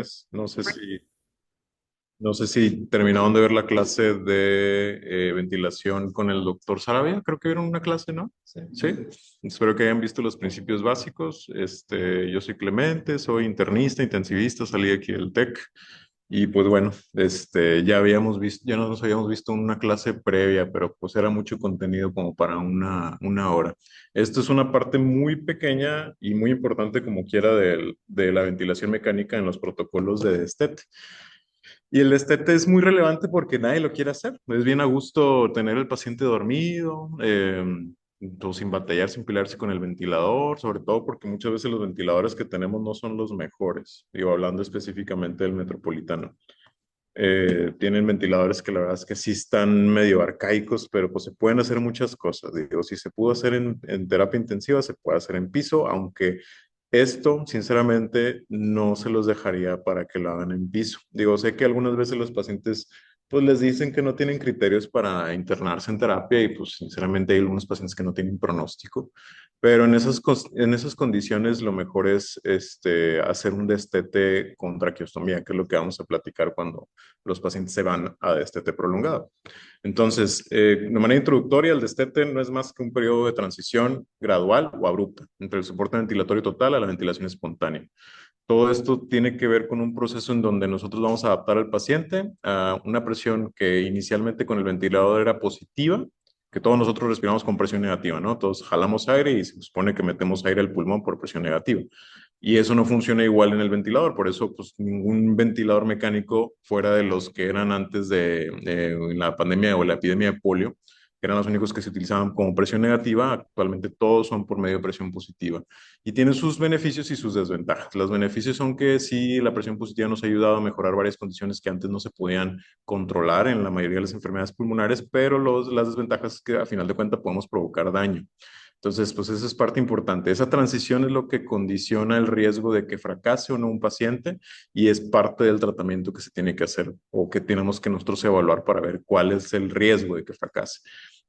días. No sé si terminaron de ver la clase de ventilación con el doctor Sarabia. Creo que vieron una clase, ¿no? Sí. Sí. Espero que hayan visto los principios básicos. Yo soy Clemente, soy internista, intensivista, salí aquí del TEC. Y pues bueno, ya habíamos visto, ya nos habíamos visto una clase previa, pero pues era mucho contenido como para una hora. Esto es una parte muy pequeña y muy importante como quiera de la ventilación mecánica en los protocolos de DESTET. Y el destete es muy relevante porque nadie lo quiere hacer. Es bien a gusto tener el paciente dormido, o sin batallar, sin pelearse con el ventilador, sobre todo porque muchas veces los ventiladores que tenemos no son los mejores. Digo, hablando específicamente del metropolitano. Tienen ventiladores que la verdad es que sí están medio arcaicos, pero pues se pueden hacer muchas cosas. Digo, si se pudo hacer en terapia intensiva, se puede hacer en piso, aunque esto, sinceramente, no se los dejaría para que lo hagan en piso. Digo, sé que algunas veces los pacientes, pues les dicen que no tienen criterios para internarse en terapia y pues sinceramente hay algunos pacientes que no tienen pronóstico, pero en esas condiciones lo mejor es hacer un destete con traqueostomía, que es lo que vamos a platicar cuando los pacientes se van a destete prolongado. Entonces, de manera introductoria, el destete no es más que un periodo de transición gradual o abrupta entre el soporte ventilatorio total a la ventilación espontánea. Todo esto tiene que ver con un proceso en donde nosotros vamos a adaptar al paciente a una presión que inicialmente con el ventilador era positiva, que todos nosotros respiramos con presión negativa, ¿no? Todos jalamos aire y se supone que metemos aire al pulmón por presión negativa. Y eso no funciona igual en el ventilador, por eso pues ningún ventilador mecánico fuera de los que eran antes de la pandemia o la epidemia de polio, que eran los únicos que se utilizaban como presión negativa, actualmente todos son por medio de presión positiva. Y tiene sus beneficios y sus desventajas. Los beneficios son que sí, la presión positiva nos ha ayudado a mejorar varias condiciones que antes no se podían controlar en la mayoría de las enfermedades pulmonares, pero las desventajas es que a final de cuentas podemos provocar daño. Entonces, pues esa es parte importante. Esa transición es lo que condiciona el riesgo de que fracase o no un paciente y es parte del tratamiento que se tiene que hacer o que tenemos que nosotros evaluar para ver cuál es el riesgo de que fracase.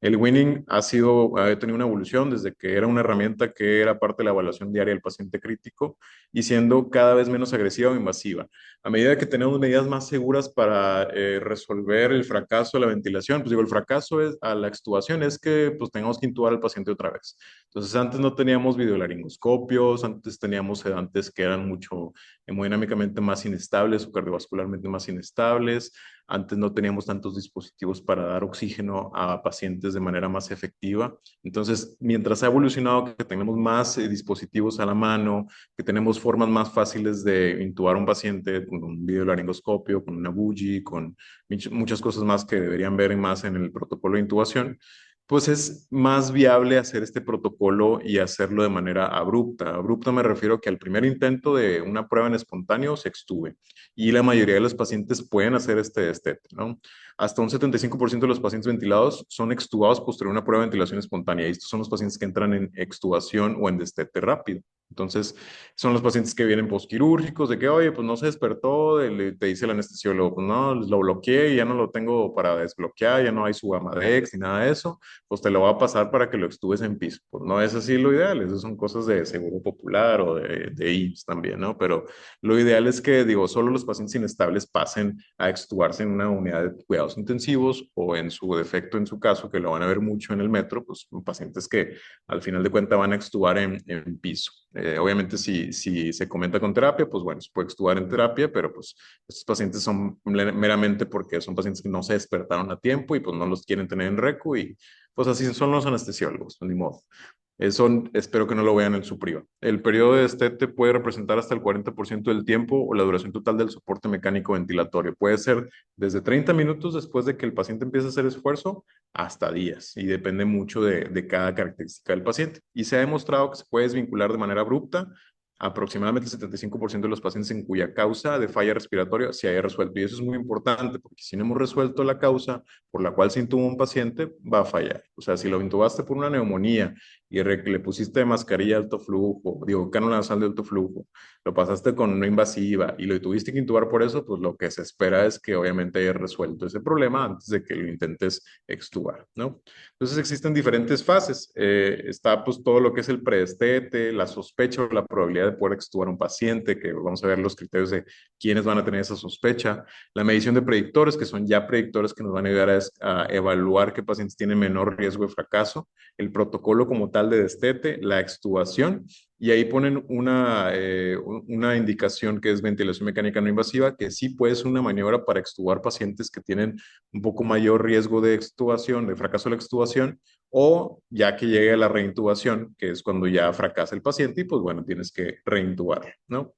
El winning ha tenido una evolución desde que era una herramienta que era parte de la evaluación diaria del paciente crítico y siendo cada vez menos agresiva o invasiva. A medida que tenemos medidas más seguras para resolver el fracaso de la ventilación, pues digo, el fracaso a la extubación es que pues tengamos que intubar al paciente otra vez. Entonces, antes no teníamos videolaringoscopios, antes teníamos sedantes que eran mucho hemodinámicamente más inestables o cardiovascularmente más inestables. Antes no teníamos tantos dispositivos para dar oxígeno a pacientes de manera más efectiva. Entonces, mientras ha evolucionado, que tenemos más dispositivos a la mano, que tenemos formas más fáciles de intubar a un paciente con un videolaringoscopio, con una bougie, con muchas cosas más que deberían ver más en el protocolo de intubación, pues es más viable hacer este protocolo y hacerlo de manera abrupta. Abrupta me refiero a que al primer intento de una prueba en espontáneo se extube y la mayoría de los pacientes pueden hacer este destete, ¿no? Hasta un 75% de los pacientes ventilados son extubados posterior a una prueba de ventilación espontánea y estos son los pacientes que entran en extubación o en destete rápido. Entonces, son los pacientes que vienen posquirúrgicos, de que, oye, pues no se despertó, te dice el anestesiólogo, pues no, lo bloqueé y ya no lo tengo para desbloquear, ya no hay su Amadex ni nada de eso, pues te lo va a pasar para que lo extubes en piso. Pues no es así lo ideal, eso son cosas de Seguro Popular o de IMSS también, ¿no? Pero lo ideal es que, digo, solo los pacientes inestables pasen a extubarse en una unidad de cuidados intensivos o en su defecto, en su caso, que lo van a ver mucho en el metro, pues pacientes que al final de cuentas van a extubar en piso. Obviamente, si se comenta con terapia, pues bueno, se puede extubar en terapia, pero pues estos pacientes son meramente porque son pacientes que no se despertaron a tiempo y pues no los quieren tener en recu y pues así son los anestesiólogos, ni modo. Eso espero que no lo vean en su priva. El periodo de destete puede representar hasta el 40% del tiempo o la duración total del soporte mecánico ventilatorio. Puede ser desde 30 minutos después de que el paciente empiece a hacer esfuerzo hasta días y depende mucho de cada característica del paciente. Y se ha demostrado que se puede desvincular de manera abrupta aproximadamente el 75% de los pacientes en cuya causa de falla respiratoria se haya resuelto. Y eso es muy importante porque si no hemos resuelto la causa por la cual se intuba un paciente, va a fallar. O sea, si lo intubaste por una neumonía le pusiste mascarilla de alto flujo, digo, cánula nasal de alto flujo, lo pasaste con no invasiva y lo tuviste que intubar por eso, pues lo que se espera es que obviamente hayas resuelto ese problema antes de que lo intentes extubar, ¿no? Entonces existen diferentes fases. Está pues todo lo que es el predestete, la sospecha o la probabilidad de poder extubar a un paciente, que vamos a ver los criterios de quiénes van a tener esa sospecha, la medición de predictores, que son ya predictores que nos van a ayudar a evaluar qué pacientes tienen menor riesgo de fracaso, el protocolo como tal de destete, la extubación, y ahí ponen una indicación que es ventilación mecánica no invasiva, que sí puede ser una maniobra para extubar pacientes que tienen un poco mayor riesgo de extubación, de fracaso de la extubación, o ya que llegue a la reintubación, que es cuando ya fracasa el paciente y pues bueno, tienes que reintubar, ¿no?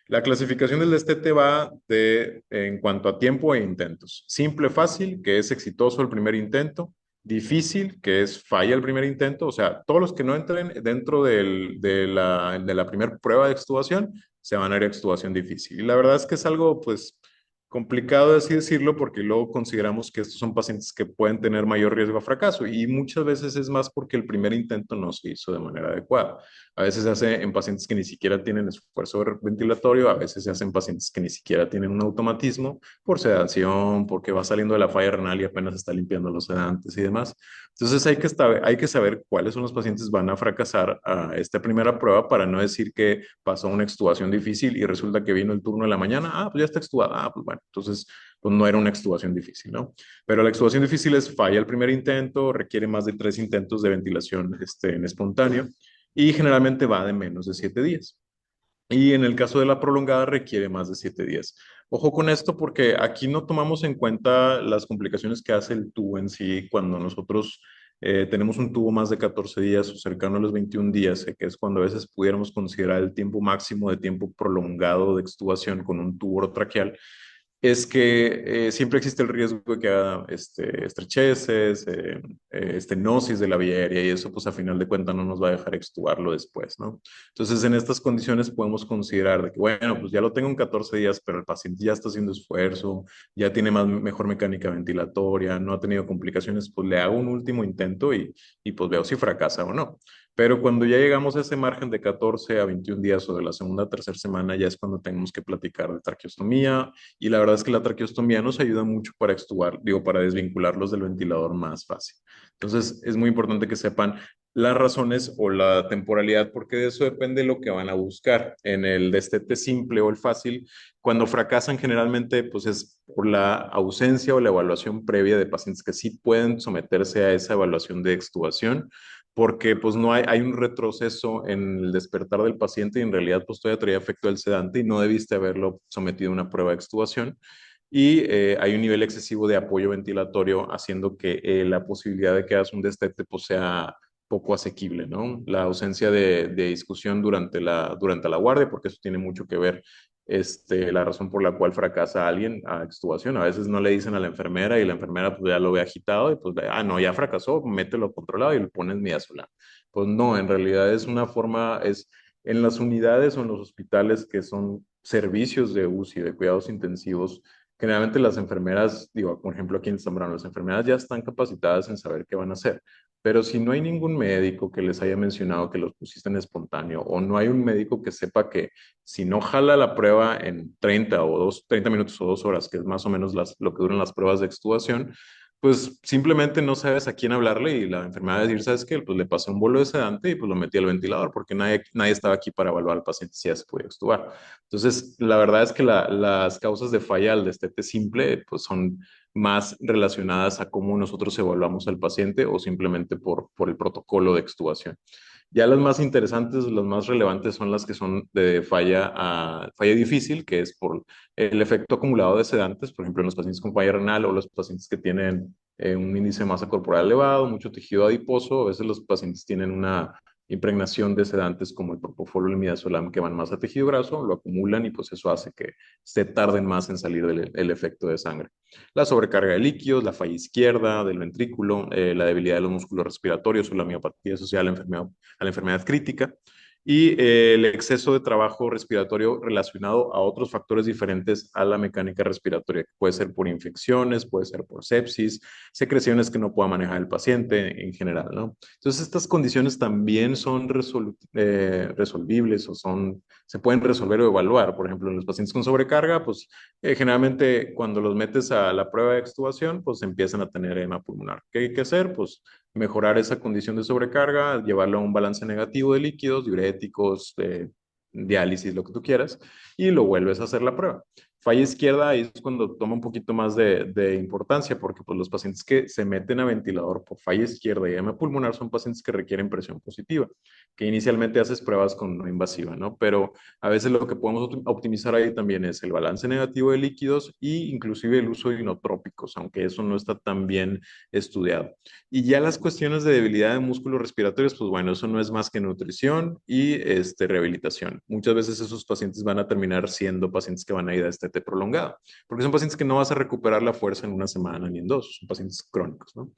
La clasificación del destete va en cuanto a tiempo e intentos. Simple, fácil, que es exitoso el primer intento. Difícil, que es falla el primer intento. O sea, todos los que no entren dentro de la primera prueba de extubación se van a ir a extubación difícil. Y la verdad es que es algo, pues, complicado así decirlo porque luego consideramos que estos son pacientes que pueden tener mayor riesgo a fracaso y muchas veces es más porque el primer intento no se hizo de manera adecuada. A veces se hace en pacientes que ni siquiera tienen esfuerzo ventilatorio, a veces se hace en pacientes que ni siquiera tienen un automatismo por sedación, porque va saliendo de la falla renal y apenas está limpiando los sedantes y demás. Entonces hay que saber cuáles son los pacientes que van a fracasar a esta primera prueba para no decir que pasó una extubación difícil y resulta que vino el turno de la mañana, pues ya está extubada, pues bueno, entonces pues no era una extubación difícil, ¿no? Pero la extubación difícil es falla el primer intento, requiere más de 3 intentos de ventilación en espontáneo y generalmente va de menos de 7 días. Y en el caso de la prolongada requiere más de 7 días. Ojo con esto porque aquí no tomamos en cuenta las complicaciones que hace el tubo en sí cuando nosotros tenemos un tubo más de 14 días o cercano a los 21 días, que es cuando a veces pudiéramos considerar el tiempo máximo de tiempo prolongado de extubación con un tubo orotraqueal es que siempre existe el riesgo de que haya estrecheces, estenosis de la vía aérea y eso pues a final de cuentas no nos va a dejar extubarlo después, ¿no? Entonces en estas condiciones podemos considerar de que bueno, pues ya lo tengo en 14 días, pero el paciente ya está haciendo esfuerzo, ya tiene mejor mecánica ventilatoria, no ha tenido complicaciones, pues le hago un último intento y pues veo si fracasa o no. Pero cuando ya llegamos a ese margen de 14 a 21 días o de la segunda a tercera semana, ya es cuando tenemos que platicar de traqueostomía, y la verdad es que la traqueostomía nos ayuda mucho para extubar, digo, para desvincularlos del ventilador más fácil. Entonces, es muy importante que sepan las razones o la temporalidad, porque de eso depende lo que van a buscar. En el destete simple o el fácil, cuando fracasan generalmente, pues es por la ausencia o la evaluación previa de pacientes que sí pueden someterse a esa evaluación de extubación, porque pues no hay un retroceso en el despertar del paciente y en realidad pues todavía traía efecto del sedante y no debiste haberlo sometido a una prueba de extubación y hay un nivel excesivo de apoyo ventilatorio haciendo que la posibilidad de que hagas un destete pues sea poco asequible, ¿no? La ausencia de discusión durante la guardia, porque eso tiene mucho que ver la razón por la cual fracasa alguien a extubación. A veces no le dicen a la enfermera y la enfermera pues ya lo ve agitado y pues, no, ya fracasó, mételo controlado y le pones midazolam. Pues no, en realidad es una forma, es en las unidades o en los hospitales que son servicios de UCI, de cuidados intensivos, generalmente las enfermeras, digo, por ejemplo aquí en Zambrano, las enfermeras ya están capacitadas en saber qué van a hacer. Pero si no hay ningún médico que les haya mencionado que los pusiste en espontáneo o no hay un médico que sepa que si no jala la prueba en 30 minutos o 2 horas, que es más o menos lo que duran las pruebas de extubación, pues simplemente no sabes a quién hablarle y la enfermedad va a decir, ¿sabes qué? Pues le pasé un bolo de sedante y pues lo metí al ventilador porque nadie estaba aquí para evaluar al paciente si ya se podía extubar. Entonces, la verdad es que las causas de falla al destete simple pues son más relacionadas a cómo nosotros evaluamos al paciente o simplemente por el protocolo de extubación. Ya las más interesantes, las más relevantes son las que son de falla difícil, que es por el efecto acumulado de sedantes, por ejemplo, en los pacientes con falla renal o los pacientes que tienen un índice de masa corporal elevado, mucho tejido adiposo, a veces los pacientes tienen una impregnación de sedantes como el propofol o el midazolam que van más a tejido graso, lo acumulan y pues eso hace que se tarden más en salir el efecto de sangre. La sobrecarga de líquidos, la falla izquierda del ventrículo, la debilidad de los músculos respiratorios o la miopatía asociada a la enfermedad crítica. y el exceso de trabajo respiratorio relacionado a otros factores diferentes a la mecánica respiratoria. Puede ser por infecciones, puede ser por sepsis, secreciones que no pueda manejar el paciente en general, ¿no? Entonces, estas condiciones también son resolvibles o se pueden resolver o evaluar. Por ejemplo, en los pacientes con sobrecarga, pues generalmente cuando los metes a la prueba de extubación, pues empiezan a tener edema pulmonar. ¿Qué hay que hacer? Pues mejorar esa condición de sobrecarga, llevarlo a un balance negativo de líquidos, diuréticos, diálisis, lo que tú quieras, y lo vuelves a hacer la prueba. Falla izquierda ahí es cuando toma un poquito más de importancia, porque pues, los pacientes que se meten a ventilador por falla izquierda y edema pulmonar son pacientes que requieren presión positiva, que inicialmente haces pruebas con no invasiva, ¿no? Pero a veces lo que podemos optimizar ahí también es el balance negativo de líquidos e inclusive el uso de inotrópicos, aunque eso no está tan bien estudiado. Y ya las cuestiones de debilidad de músculos respiratorios, pues bueno, eso no es más que nutrición y rehabilitación. Muchas veces esos pacientes van a terminar siendo pacientes que van a ir a este prolongado, porque son pacientes que no vas a recuperar la fuerza en una semana ni en dos, son pacientes crónicos, ¿no?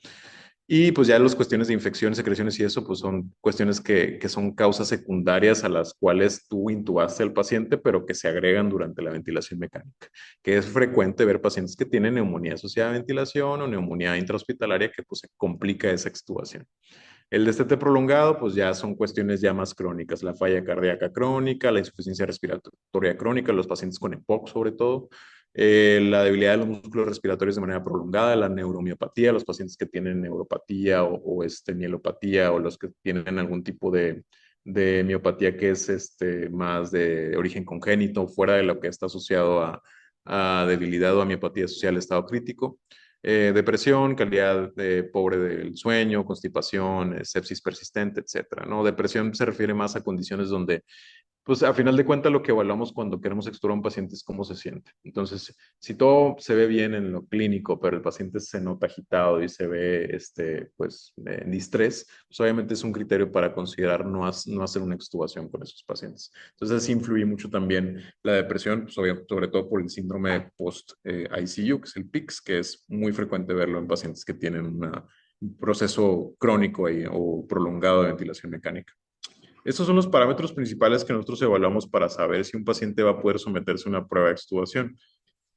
Y pues ya las cuestiones de infecciones, secreciones y eso, pues son cuestiones que son causas secundarias a las cuales tú intubaste al paciente, pero que se agregan durante la ventilación mecánica, que es frecuente ver pacientes que tienen neumonía asociada a ventilación o neumonía intrahospitalaria que pues se complica esa extubación. El destete prolongado, pues ya son cuestiones ya más crónicas, la falla cardíaca crónica, la insuficiencia respiratoria crónica, los pacientes con EPOC sobre todo, la debilidad de los músculos respiratorios de manera prolongada, la neuromiopatía, los pacientes que tienen neuropatía o mielopatía o los que tienen algún tipo de miopatía que es más de origen congénito, fuera de lo que está asociado a debilidad o a miopatía social estado crítico. Depresión, calidad pobre del sueño, constipación, sepsis persistente, etcétera, ¿no? Depresión se refiere más a condiciones donde pues a final de cuentas lo que evaluamos cuando queremos extubar a un paciente es cómo se siente. Entonces, si todo se ve bien en lo clínico, pero el paciente se nota agitado y se ve pues, en distrés, pues obviamente es un criterio para considerar no hacer una extubación con esos pacientes. Entonces, sí influye mucho también la depresión, pues, sobre todo por el síndrome post-ICU, que es el PICS, que es muy frecuente verlo en pacientes que tienen un proceso crónico o prolongado de ventilación mecánica. Estos son los parámetros principales que nosotros evaluamos para saber si un paciente va a poder someterse a una prueba de extubación.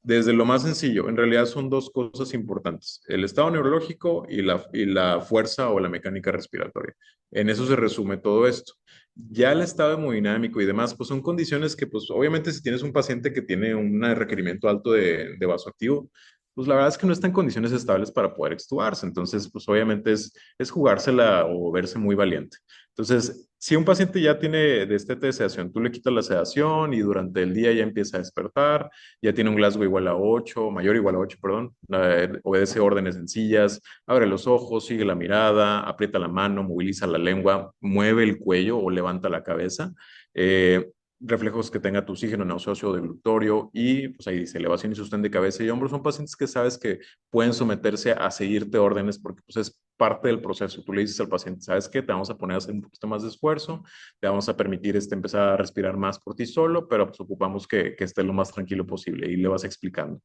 Desde lo más sencillo, en realidad son dos cosas importantes, el estado neurológico y la fuerza o la mecánica respiratoria. En eso se resume todo esto. Ya el estado hemodinámico y demás, pues son condiciones que, pues obviamente si tienes un paciente que tiene un requerimiento alto de vasoactivo, pues la verdad es que no está en condiciones estables para poder extubarse. Entonces, pues obviamente es jugársela o verse muy valiente. Entonces, si un paciente ya tiene destete de sedación, tú le quitas la sedación y durante el día ya empieza a despertar, ya tiene un Glasgow igual a 8, mayor o igual a 8, perdón, obedece órdenes sencillas, abre los ojos, sigue la mirada, aprieta la mano, moviliza la lengua, mueve el cuello o levanta la cabeza, reflejos que tenga tu oxígeno nauseoso o deglutorio y pues ahí dice elevación y sostén de cabeza y hombros. Son pacientes que sabes que pueden someterse a seguirte órdenes porque pues es parte del proceso. Tú le dices al paciente, ¿sabes qué? Te vamos a poner a hacer un poquito más de esfuerzo, te vamos a permitir empezar a respirar más por ti solo, pero pues ocupamos que esté lo más tranquilo posible y le vas explicando.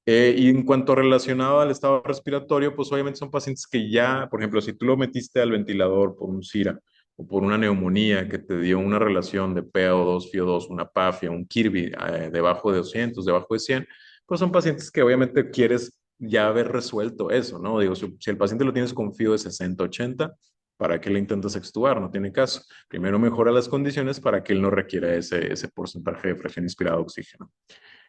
Y en cuanto relacionado al estado respiratorio, pues obviamente son pacientes que ya, por ejemplo, si tú lo metiste al ventilador por un SIRA o por una neumonía que te dio una relación de PaO2, FiO2, una PAFIA, un Kirby debajo de 200, debajo de 100, pues son pacientes que obviamente quieres ya haber resuelto eso, ¿no? Digo, si el paciente lo tienes con FiO de 60, 80, ¿para qué le intentas extubar? No tiene caso. Primero mejora las condiciones para que él no requiera ese porcentaje de presión inspirada de oxígeno.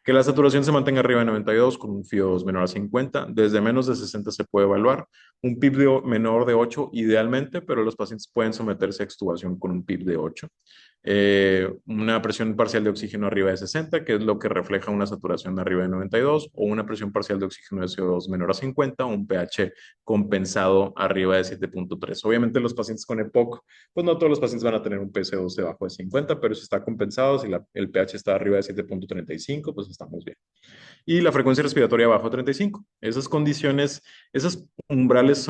Que la saturación se mantenga arriba de 92 con un FiO2 menor a 50. Desde menos de 60 se puede evaluar. Un PIB menor de 8 idealmente, pero los pacientes pueden someterse a extubación con un PIB de 8. Una presión parcial de oxígeno arriba de 60, que es lo que refleja una saturación de arriba de 92, o una presión parcial de oxígeno de CO2 menor a 50, o un pH compensado arriba de 7.3. Obviamente los pacientes con EPOC, pues no todos los pacientes van a tener un PC2 debajo de 50, pero si está compensado, si el pH está arriba de 7.35, pues estamos bien. Y la frecuencia respiratoria abajo de 35. Esas condiciones, esos umbrales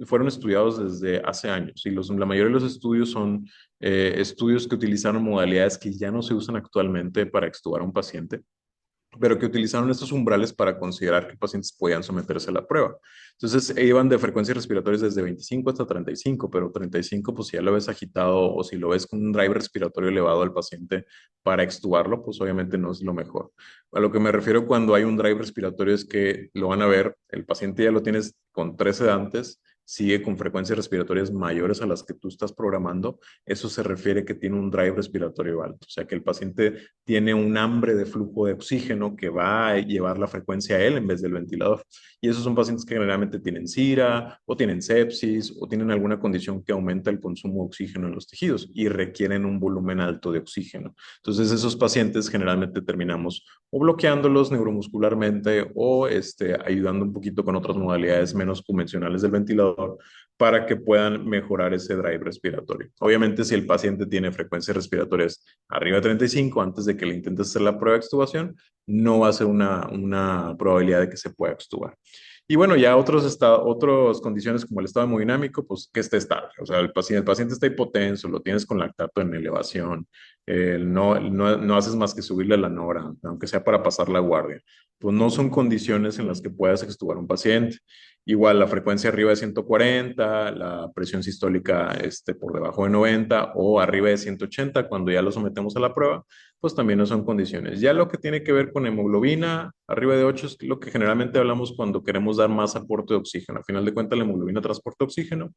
fueron estudiados desde hace años y la mayoría de los estudios son estudios que utilizaron modalidades que ya no se usan actualmente para extubar a un paciente pero que utilizaron estos umbrales para considerar qué pacientes podían someterse a la prueba. Entonces, iban de frecuencias respiratorias desde 25 hasta 35, pero 35, pues si ya lo ves agitado o si lo ves con un drive respiratorio elevado al paciente para extubarlo, pues obviamente no es lo mejor. A lo que me refiero cuando hay un drive respiratorio es que lo van a ver, el paciente ya lo tienes con 3 sedantes, sigue con frecuencias respiratorias mayores a las que tú estás programando, eso se refiere que tiene un drive respiratorio alto, o sea que el paciente tiene un hambre de flujo de oxígeno que va a llevar la frecuencia a él en vez del ventilador. Y esos son pacientes que generalmente tienen SIRA o tienen sepsis o tienen alguna condición que aumenta el consumo de oxígeno en los tejidos y requieren un volumen alto de oxígeno. Entonces esos pacientes generalmente terminamos o bloqueándolos neuromuscularmente o ayudando un poquito con otras modalidades menos convencionales del ventilador para que puedan mejorar ese drive respiratorio. Obviamente, si el paciente tiene frecuencias respiratorias arriba de 35 antes de que le intentes hacer la prueba de extubación, no va a ser una probabilidad de que se pueda extubar. Y bueno, ya otras condiciones como el estado hemodinámico, pues que esté estable. O sea, el paciente está hipotenso, lo tienes con lactato en elevación, no haces más que subirle la nora, aunque sea para pasar la guardia. Pues no son condiciones en las que puedas extubar un paciente. Igual la frecuencia arriba de 140, la presión sistólica por debajo de 90 o arriba de 180 cuando ya lo sometemos a la prueba, pues también no son condiciones. Ya lo que tiene que ver con hemoglobina arriba de 8 es lo que generalmente hablamos cuando queremos dar más aporte de oxígeno. Al final de cuentas, la hemoglobina transporta oxígeno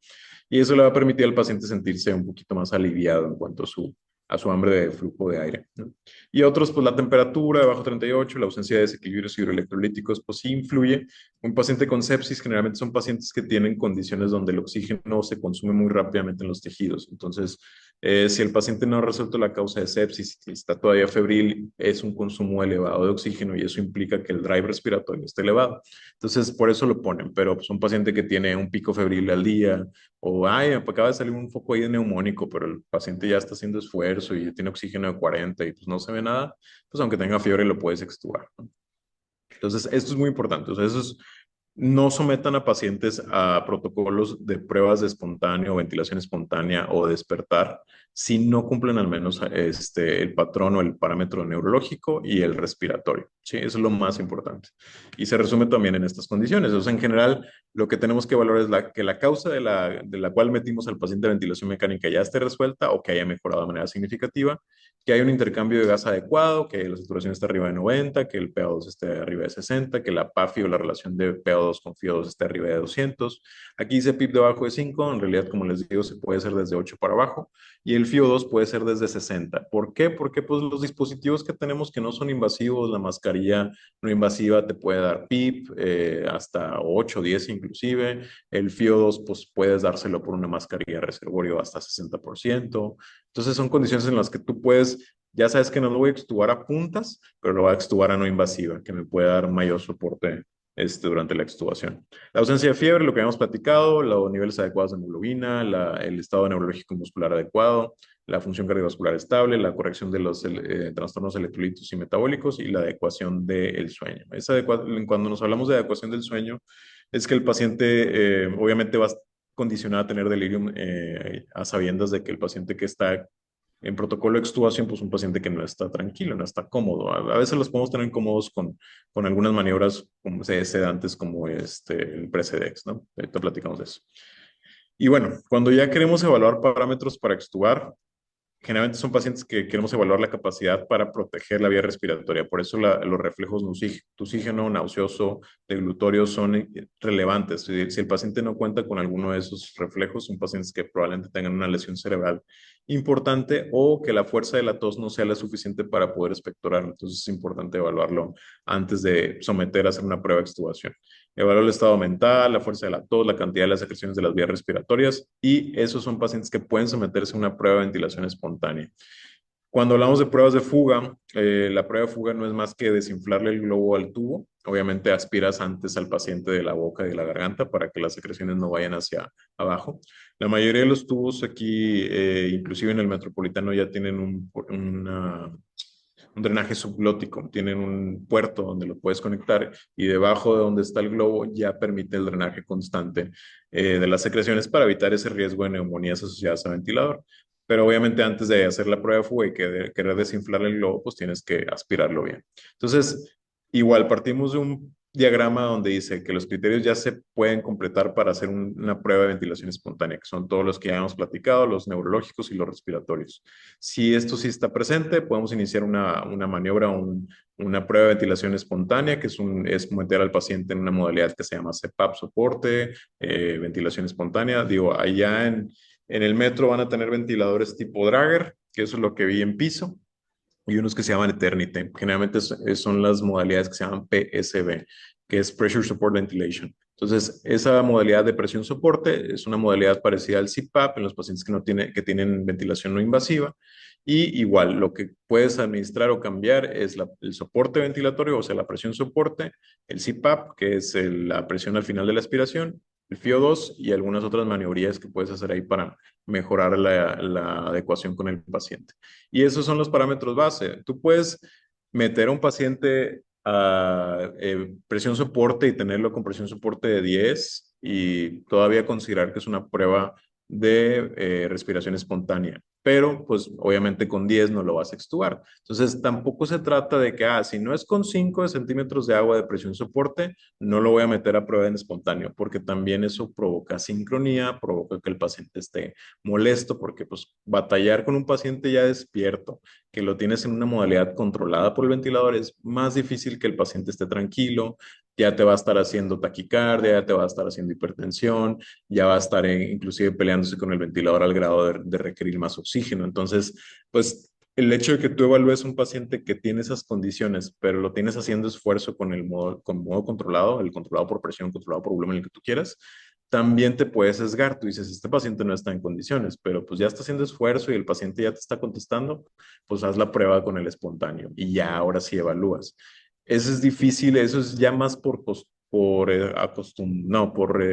y eso le va a permitir al paciente sentirse un poquito más aliviado en cuanto a su hambre de flujo de aire, ¿no? Y otros, pues la temperatura debajo de 38, la ausencia de desequilibrios hidroelectrolíticos, pues sí influye. Un paciente con sepsis generalmente son pacientes que tienen condiciones donde el oxígeno se consume muy rápidamente en los tejidos. Entonces, si el paciente no ha resuelto la causa de sepsis, si está todavía febril, es un consumo elevado de oxígeno y eso implica que el drive respiratorio esté elevado. Entonces, por eso lo ponen, pero pues, un paciente que tiene un pico febril al día o, ay, acaba de salir un foco ahí de neumónico, pero el paciente ya está haciendo esfuerzo y tiene oxígeno de 40 y pues no se ve nada, pues aunque tenga fiebre lo puedes extubar, ¿no? Entonces, esto es muy importante. O sea, no sometan a pacientes a protocolos de pruebas de espontáneo, ventilación espontánea o despertar si no cumplen al menos el patrón o el parámetro neurológico y el respiratorio. Sí, eso es lo más importante. Y se resume también en estas condiciones. O sea, en general, lo que tenemos que valorar es que la causa de la cual metimos al paciente de ventilación mecánica ya esté resuelta o que haya mejorado de manera significativa, que hay un intercambio de gas adecuado, que la saturación está arriba de 90, que el PA2 esté arriba de 60, que la PAFI o la relación de PA2 con FIO2 esté arriba de 200. Aquí dice PIB debajo de 5, en realidad, como les digo, se puede hacer desde 8 para abajo, y el FIO2 puede ser desde 60. ¿Por qué? Porque pues, los dispositivos que tenemos que no son invasivos, la mascarilla no invasiva te puede dar PIB hasta 8, 10 inclusive, el FIO2 pues puedes dárselo por una mascarilla reservorio hasta 60%. Entonces son condiciones en las que tú puedes, ya sabes que no lo voy a extubar a puntas, pero lo voy a extubar a no invasiva, que me puede dar mayor soporte durante la extubación. La ausencia de fiebre, lo que habíamos platicado, los niveles adecuados de hemoglobina, el estado neurológico y muscular adecuado, la función cardiovascular estable, la corrección de los trastornos electrolíticos y metabólicos y la adecuación del sueño. Cuando nos hablamos de adecuación del sueño, es que el paciente obviamente va condicionado a tener delirium a sabiendas de que el paciente que está en protocolo de extubación, pues un paciente que no está tranquilo, no está cómodo. A veces los podemos tener incómodos con algunas maniobras como sedantes como el Precedex, ¿no? Ahorita platicamos de eso. Y bueno, cuando ya queremos evaluar parámetros para extubar, generalmente son pacientes que queremos evaluar la capacidad para proteger la vía respiratoria. Por eso los reflejos tusígeno, nauseoso, deglutorio son relevantes. Si el paciente no cuenta con alguno de esos reflejos, son pacientes que probablemente tengan una lesión cerebral importante o que la fuerza de la tos no sea la suficiente para poder expectorar. Entonces es importante evaluarlo antes de someter a hacer una prueba de extubación. Evaluar el estado mental, la fuerza de la tos, la cantidad de las secreciones de las vías respiratorias y esos son pacientes que pueden someterse a una prueba de ventilación espontánea. Cuando hablamos de pruebas de fuga, la prueba de fuga no es más que desinflarle el globo al tubo. Obviamente aspiras antes al paciente de la boca y de la garganta para que las secreciones no vayan hacia abajo. La mayoría de los tubos aquí, inclusive en el metropolitano, ya tienen un drenaje subglótico, tienen un puerto donde lo puedes conectar y debajo de donde está el globo ya permite el drenaje constante de las secreciones para evitar ese riesgo de neumonías asociadas a ventilador. Pero obviamente antes de hacer la prueba de fuga y querer desinflar el globo, pues tienes que aspirarlo bien. Entonces, Igual partimos de un diagrama donde dice que los criterios ya se pueden completar para hacer una prueba de ventilación espontánea, que son todos los que ya hemos platicado, los neurológicos y los respiratorios. Si esto sí está presente, podemos iniciar una maniobra, una prueba de ventilación espontánea, que es meter al paciente en una modalidad que se llama CPAP, soporte, ventilación espontánea. Digo, allá en el metro van a tener ventiladores tipo Drager, que eso es lo que vi en piso y unos que se llaman Eternity. Generalmente son las modalidades que se llaman PSV, que es Pressure Support Ventilation. Entonces, esa modalidad de presión soporte es una modalidad parecida al CPAP en los pacientes que tienen ventilación no invasiva. Y igual, lo que puedes administrar o cambiar es el soporte ventilatorio, o sea, la presión soporte, el CPAP, que es la presión al final de la aspiración, el FIO2 y algunas otras maniobrías que puedes hacer ahí para mejorar la adecuación con el paciente. Y esos son los parámetros base. Tú puedes meter a un paciente a presión soporte y tenerlo con presión soporte de 10 y todavía considerar que es una prueba de respiración espontánea. Pero, pues, obviamente con 10 no lo vas a extubar. Entonces, tampoco se trata de que, si no es con 5 centímetros de agua de presión soporte, no lo voy a meter a prueba en espontáneo, porque también eso provoca sincronía, provoca que el paciente esté molesto porque pues batallar con un paciente ya despierto, que lo tienes en una modalidad controlada por el ventilador, es más difícil que el paciente esté tranquilo, ya te va a estar haciendo taquicardia, ya te va a estar haciendo hipertensión, ya va a estar inclusive peleándose con el ventilador al grado de requerir más oxígeno. Entonces, pues el hecho de que tú evalúes un paciente que tiene esas condiciones, pero lo tienes haciendo esfuerzo con modo controlado, el controlado por presión, controlado por volumen, el que tú quieras, también te puedes sesgar. Tú dices, este paciente no está en condiciones, pero pues ya está haciendo esfuerzo y el paciente ya te está contestando, pues haz la prueba con el espontáneo y ya ahora sí evalúas. Eso es difícil, eso es ya más no, por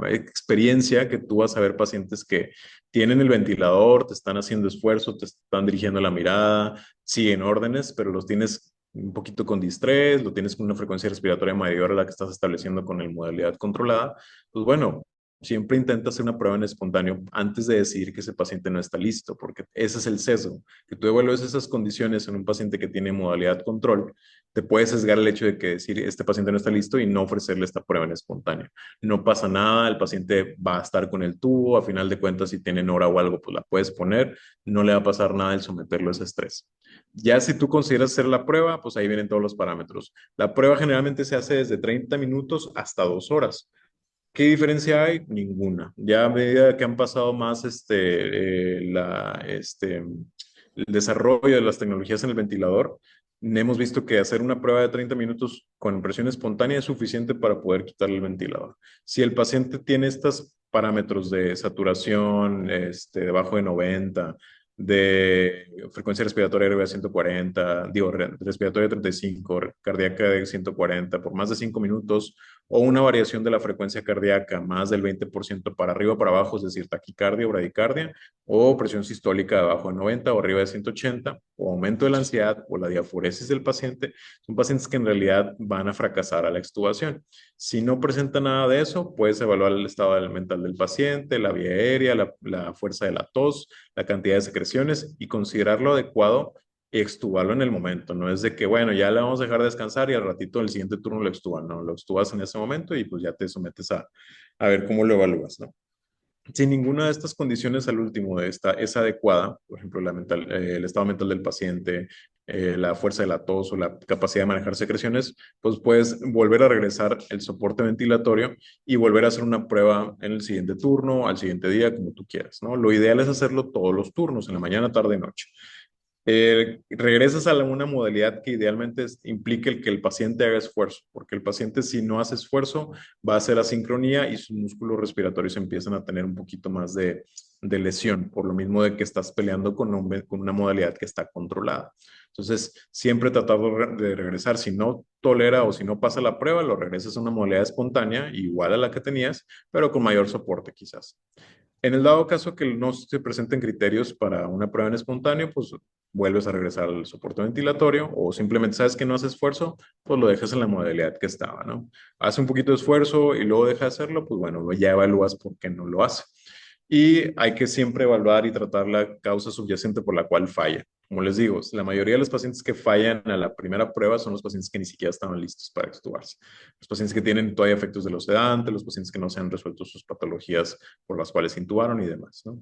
experiencia, que tú vas a ver pacientes que tienen el ventilador, te están haciendo esfuerzo, te están dirigiendo la mirada, siguen órdenes, pero los tienes un poquito con distrés, lo tienes con una frecuencia respiratoria mayor a la que estás estableciendo con la modalidad controlada, pues bueno, siempre intenta hacer una prueba en espontáneo antes de decir que ese paciente no está listo, porque ese es el sesgo, que tú evalúes esas condiciones en un paciente que tiene modalidad control, te puede sesgar el hecho de que decir este paciente no está listo y no ofrecerle esta prueba en espontáneo. No pasa nada, el paciente va a estar con el tubo, a final de cuentas si tiene hora o algo, pues la puedes poner, no le va a pasar nada el someterlo a ese estrés. Ya si tú consideras hacer la prueba, pues ahí vienen todos los parámetros. La prueba generalmente se hace desde 30 minutos hasta 2 horas. ¿Qué diferencia hay? Ninguna. Ya a medida que han pasado más el desarrollo de las tecnologías en el ventilador, hemos visto que hacer una prueba de 30 minutos con presión espontánea es suficiente para poder quitarle el ventilador. Si el paciente tiene estos parámetros de saturación, debajo de 90, de frecuencia respiratoria aeróbica 140, digo, respiratoria 35, cardíaca de 140 por más de 5 minutos, o una variación de la frecuencia cardíaca más del 20% para arriba o para abajo, es decir, taquicardia o bradicardia, o presión sistólica debajo de 90 o arriba de 180, o aumento de la ansiedad o la diaforesis del paciente, son pacientes que en realidad van a fracasar a la extubación. Si no presenta nada de eso, puedes evaluar el estado mental del paciente, la vía aérea, la fuerza de la tos, la cantidad de secreciones y considerarlo adecuado y extubarlo en el momento. No es de que, bueno, ya le vamos a dejar descansar y al ratito del siguiente turno lo extuban. No, lo extubas en ese momento y pues ya te sometes a ver cómo lo evalúas, ¿no? Si ninguna de estas condiciones al último es adecuada, por ejemplo, el estado mental del paciente, la fuerza de la tos o la capacidad de manejar secreciones, pues puedes volver a regresar el soporte ventilatorio y volver a hacer una prueba en el siguiente turno, al siguiente día, como tú quieras, ¿no? Lo ideal es hacerlo todos los turnos, en la mañana, tarde y noche. Regresas a una modalidad que idealmente implique el que el paciente haga esfuerzo, porque el paciente si no hace esfuerzo va a hacer asincronía y sus músculos respiratorios empiezan a tener un poquito más de lesión, por lo mismo de que estás peleando con una modalidad que está controlada. Entonces, siempre tratar de regresar, si no tolera o si no pasa la prueba, lo regresas a una modalidad espontánea igual a la que tenías, pero con mayor soporte quizás. En el dado caso que no se presenten criterios para una prueba en espontáneo, pues vuelves a regresar al soporte ventilatorio o simplemente sabes que no hace esfuerzo, pues lo dejas en la modalidad que estaba, ¿no? Hace un poquito de esfuerzo y luego deja de hacerlo, pues bueno, ya evalúas por qué no lo hace. Y hay que siempre evaluar y tratar la causa subyacente por la cual falla. Como les digo, la mayoría de los pacientes que fallan a la primera prueba son los pacientes que ni siquiera estaban listos para extubarse. Los pacientes que tienen todavía efectos de los sedantes, los pacientes que no se han resuelto sus patologías por las cuales se intubaron y demás, ¿no?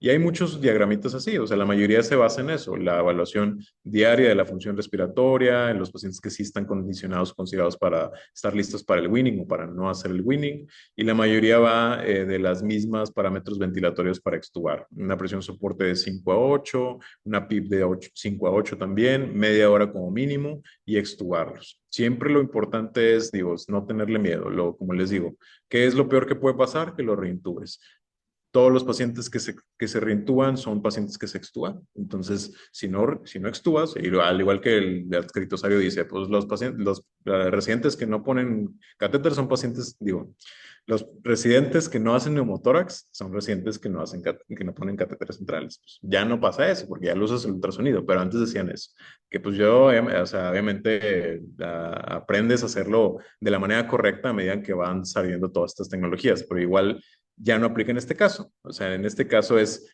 Y hay muchos diagramitas así, o sea, la mayoría se basa en eso, la evaluación diaria de la función respiratoria, en los pacientes que sí están condicionados, considerados para estar listos para el winning o para no hacer el winning, y la mayoría va de las mismas parámetros ventilatorios para extubar. Una presión soporte de 5 a 8, una PIP de 5 a 8 también, media hora como mínimo y extubarlos. Siempre lo importante es, digo, no tenerle miedo, como les digo, ¿qué es lo peor que puede pasar? Que lo reintubes. Todos los pacientes que se reintuban son pacientes que se extúan. Entonces, si no extúas, y al igual que el adscritosario dice, pues los pacientes, los residentes que no ponen catéter son pacientes, digo, los residentes que no hacen neumotórax son residentes que no, que no ponen catéteres centrales. Pues ya no pasa eso, porque ya lo usas el ultrasonido, pero antes decían eso, que pues yo, o sea, obviamente aprendes a hacerlo de la manera correcta a medida que van saliendo todas estas tecnologías, pero igual ya no aplica en este caso. O sea, en este caso es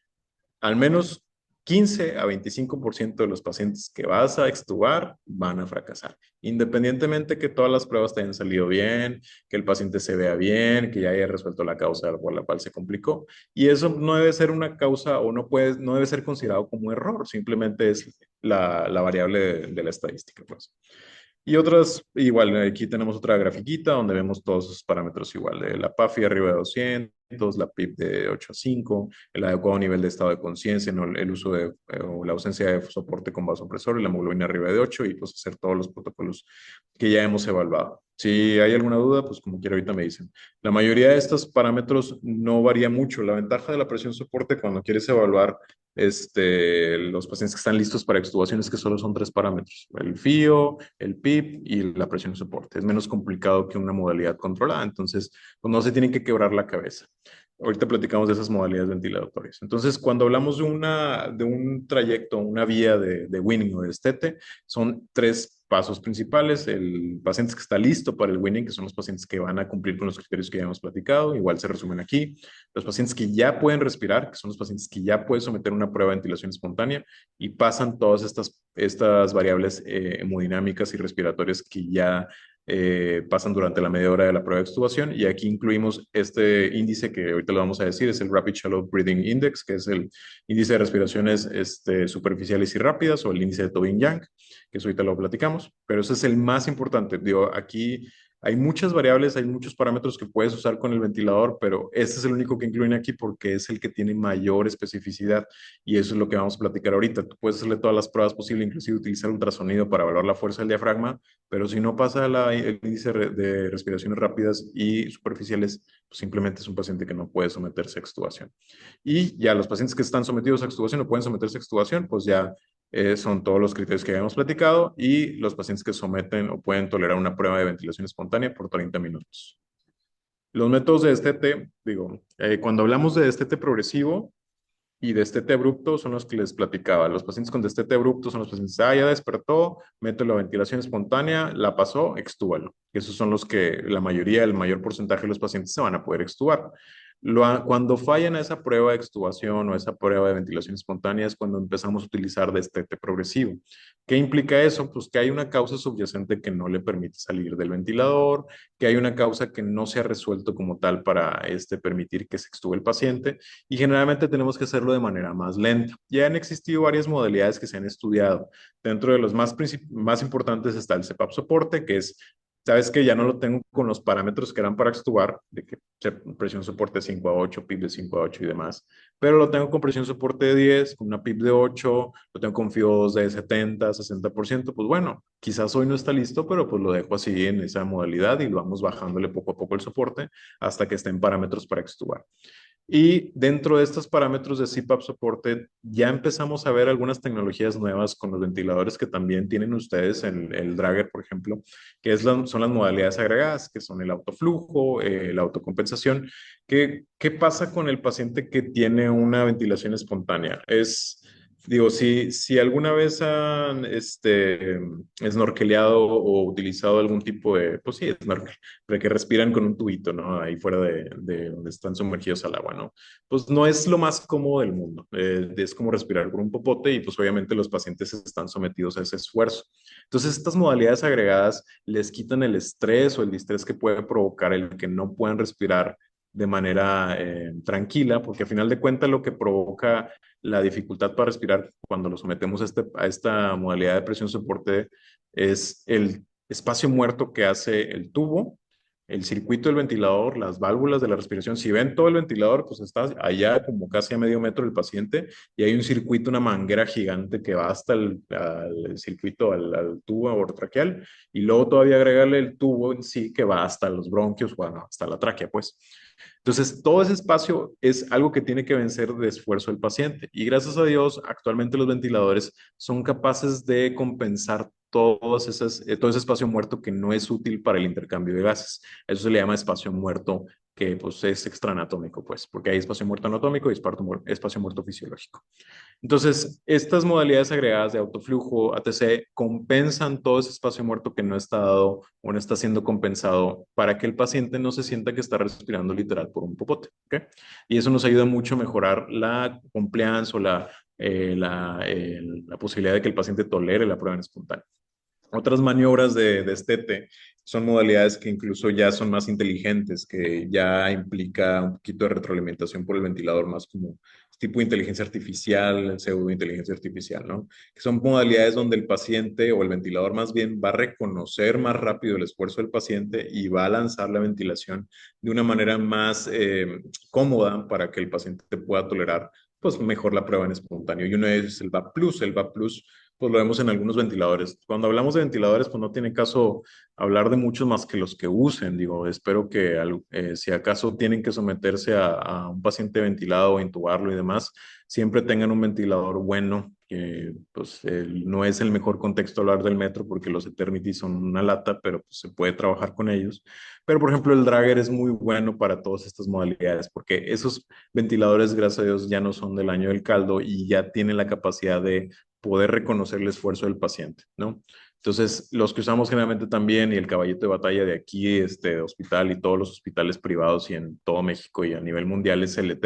al menos 15 a 25% de los pacientes que vas a extubar van a fracasar. Independientemente que todas las pruebas te hayan salido bien, que el paciente se vea bien, que ya haya resuelto la causa por la cual se complicó. Y eso no debe ser una causa o no debe ser considerado como error, simplemente es la variable de la estadística. Pues. Y otras, igual, aquí tenemos otra grafiquita donde vemos todos esos parámetros igual, de la PAFI arriba de 200, la PIP de 8 a 5, el adecuado nivel de estado de conciencia, ¿no? El uso de, o la ausencia de soporte con vasopresor y la hemoglobina arriba de 8 y pues hacer todos los protocolos que ya hemos evaluado. Si hay alguna duda, pues como quiera ahorita me dicen. La mayoría de estos parámetros no varía mucho. La ventaja de la presión soporte cuando quieres evaluar los pacientes que están listos para extubación es que solo son tres parámetros, el FIO, el PIP y la presión de soporte. Es menos complicado que una modalidad controlada, entonces pues, no se tienen que quebrar la cabeza. Ahorita platicamos de esas modalidades ventilatorias. Entonces, cuando hablamos de un trayecto, una vía de winning o de estete, son tres pasos principales. El paciente que está listo para el winning, que son los pacientes que van a cumplir con los criterios que ya hemos platicado, igual se resumen aquí. Los pacientes que ya pueden respirar, que son los pacientes que ya pueden someter una prueba de ventilación espontánea y pasan todas estas variables hemodinámicas y respiratorias que ya pasan durante la media hora de la prueba de extubación. Y aquí incluimos este índice que ahorita lo vamos a decir, es el Rapid Shallow Breathing Index, que es el índice de respiraciones superficiales y rápidas o el índice de Tobin-Yang, que eso ahorita lo platicamos, pero ese es el más importante. Digo, aquí hay muchas variables, hay muchos parámetros que puedes usar con el ventilador, pero este es el único que incluyen aquí porque es el que tiene mayor especificidad y eso es lo que vamos a platicar ahorita. Tú puedes hacerle todas las pruebas posibles, inclusive utilizar ultrasonido para evaluar la fuerza del diafragma, pero si no pasa el índice de respiraciones rápidas y superficiales, pues simplemente es un paciente que no puede someterse a extubación. Y ya los pacientes que están sometidos a extubación o pueden someterse a extubación, pues ya son todos los criterios que habíamos platicado y los pacientes que someten o pueden tolerar una prueba de ventilación espontánea por 30 minutos. Los métodos de destete, digo, cuando hablamos de destete progresivo y destete abrupto son los que les platicaba. Los pacientes con destete abrupto son los pacientes, ya despertó, mete la ventilación espontánea, la pasó, extúbalo. Esos son los que la mayoría, el mayor porcentaje de los pacientes se van a poder extubar. Cuando fallan a esa prueba de extubación o esa prueba de ventilación espontánea es cuando empezamos a utilizar destete progresivo. ¿Qué implica eso? Pues que hay una causa subyacente que no le permite salir del ventilador, que hay una causa que no se ha resuelto como tal para permitir que se extube el paciente y generalmente tenemos que hacerlo de manera más lenta. Ya han existido varias modalidades que se han estudiado. Dentro de los más importantes está el CPAP soporte, que es sabes que ya no lo tengo con los parámetros que eran para extubar, de que presión soporte 5 a 8, PIB de 5 a 8 y demás, pero lo tengo con presión soporte de 10, con una PIB de 8, lo tengo con FIO2 de 70, 60%, pues bueno, quizás hoy no está listo, pero pues lo dejo así en esa modalidad y lo vamos bajándole poco a poco el soporte hasta que esté en parámetros para extubar. Y dentro de estos parámetros de CPAP soporte, ya empezamos a ver algunas tecnologías nuevas con los ventiladores que también tienen ustedes, el Dragger, por ejemplo, que son las modalidades agregadas, que son el autoflujo, la autocompensación. ¿Qué pasa con el paciente que tiene una ventilación espontánea? Digo, si alguna vez han snorkeleado o utilizado algún tipo de, pues sí, snorkel, pero que respiran con un tubito, ¿no? Ahí fuera de donde están sumergidos al agua, ¿no? Pues no es lo más cómodo del mundo. Es como respirar por un popote y pues obviamente los pacientes están sometidos a ese esfuerzo. Entonces, estas modalidades agregadas les quitan el estrés o el distrés que puede provocar el que no puedan respirar de manera tranquila, porque al final de cuentas lo que provoca la dificultad para respirar cuando lo sometemos a esta modalidad de presión soporte es el espacio muerto que hace el tubo, el circuito del ventilador, las válvulas de la respiración. Si ven todo el ventilador, pues está allá como casi a medio metro del paciente y hay un circuito, una manguera gigante que va hasta al circuito, al tubo orotraqueal y luego todavía agregarle el tubo en sí que va hasta los bronquios, bueno, hasta la tráquea, pues. Entonces, todo ese espacio es algo que tiene que vencer de esfuerzo el paciente. Y gracias a Dios, actualmente los ventiladores son capaces de compensar todo ese espacio muerto que no es útil para el intercambio de gases. Eso se le llama espacio muerto, que pues es extraanatómico, pues, porque hay espacio muerto anatómico y espacio muerto fisiológico. Entonces, estas modalidades agregadas de autoflujo, ATC, compensan todo ese espacio muerto que no está dado o no está siendo compensado para que el paciente no se sienta que está respirando literal por un popote. ¿Ok? Y eso nos ayuda mucho a mejorar la compliance o la posibilidad de que el paciente tolere la prueba en espontánea. Otras maniobras de Estete son modalidades que incluso ya son más inteligentes, que ya implica un poquito de retroalimentación por el ventilador, más como tipo inteligencia artificial, pseudo inteligencia artificial, ¿no? Que son modalidades donde el paciente o el ventilador más bien va a reconocer más rápido el esfuerzo del paciente y va a lanzar la ventilación de una manera más cómoda para que el paciente pueda tolerar pues mejor la prueba en espontáneo. Y uno de ellos es el VAP Plus. El VAP Plus pues lo vemos en algunos ventiladores. Cuando hablamos de ventiladores, pues no tiene caso hablar de muchos más que los que usen. Digo, espero que si acaso tienen que someterse a un paciente ventilado o intubarlo y demás, siempre tengan un ventilador bueno, que pues no es el mejor contexto hablar del metro porque los Eternity son una lata, pero pues, se puede trabajar con ellos. Pero, por ejemplo, el Drager es muy bueno para todas estas modalidades porque esos ventiladores, gracias a Dios, ya no son del año del caldo y ya tienen la capacidad de poder reconocer el esfuerzo del paciente, ¿no? Entonces, los que usamos generalmente también y el caballito de batalla de aquí, este hospital y todos los hospitales privados y en todo México y a nivel mundial es el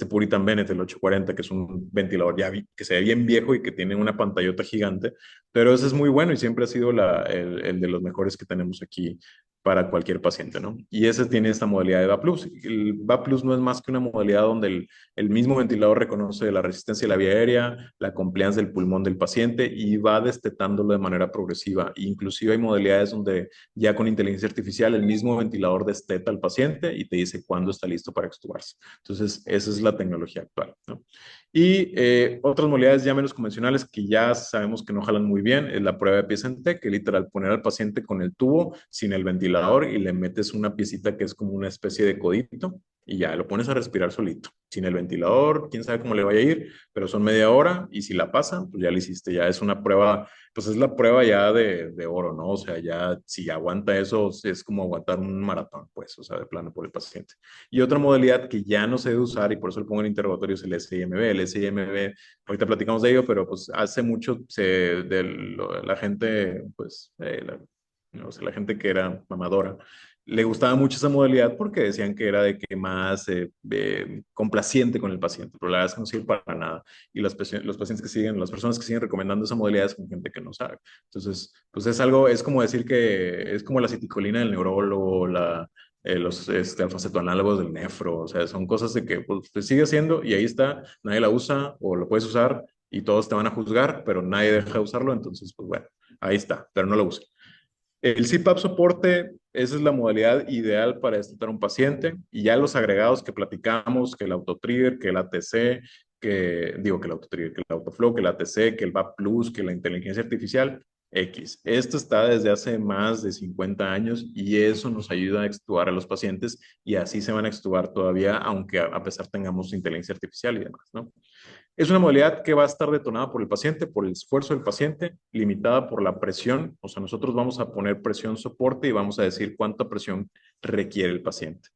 Puritan Bennett, el 840, que es un ventilador ya que se ve bien viejo y que tiene una pantallota gigante, pero ese es muy bueno y siempre ha sido el de los mejores que tenemos aquí para cualquier paciente, ¿no? Y ese tiene esta modalidad de VA+. El VA+ no es más que una modalidad donde el mismo ventilador reconoce la resistencia de la vía aérea, la compliance del pulmón del paciente y va destetándolo de manera progresiva. Inclusive hay modalidades donde ya con inteligencia artificial el mismo ventilador desteta al paciente y te dice cuándo está listo para extubarse. Entonces, esa es la tecnología actual, ¿no? Y otras modalidades ya menos convencionales que ya sabemos que no jalan muy bien es la prueba de pieza en T, que literal poner al paciente con el tubo sin el ventilador y le metes una piecita que es como una especie de codito y ya lo pones a respirar solito, sin el ventilador, quién sabe cómo le vaya a ir, pero son media hora y si la pasan, pues ya le hiciste, ya es una prueba, pues es la prueba ya de oro, ¿no? O sea, ya si aguanta eso, es como aguantar un maratón, pues, o sea, de plano por el paciente. Y otra modalidad que ya no se debe usar y por eso lo pongo en interrogatorio es el SIMB. El SIMB, ahorita platicamos de ello, pero pues hace mucho la gente, pues, no sé, la gente que era mamadora, le gustaba mucho esa modalidad porque decían que era de que más complaciente con el paciente, pero la verdad es que no sirve para nada. Y los pacientes que siguen, las personas que siguen recomendando esa modalidad son gente que no sabe. Entonces, pues es algo, es como decir que es como la citicolina del neurólogo, los alfacetoanálogos del nefro, o sea, son cosas de que pues, se sigue haciendo y ahí está, nadie la usa o lo puedes usar y todos te van a juzgar, pero nadie deja de usarlo, entonces, pues bueno, ahí está, pero no lo usa. El CPAP soporte, esa es la modalidad ideal para destetar un paciente y ya los agregados que platicamos, que el autotrigger, que el ATC, que el autotrigger, que el autoflow, que el ATC, que el VAP Plus, que la inteligencia artificial, X. Esto está desde hace más de 50 años y eso nos ayuda a extubar a los pacientes y así se van a extubar todavía, aunque a pesar tengamos inteligencia artificial y demás, ¿no? Es una modalidad que va a estar detonada por el paciente, por el esfuerzo del paciente, limitada por la presión. O sea, nosotros vamos a poner presión soporte y vamos a decir cuánta presión requiere el paciente.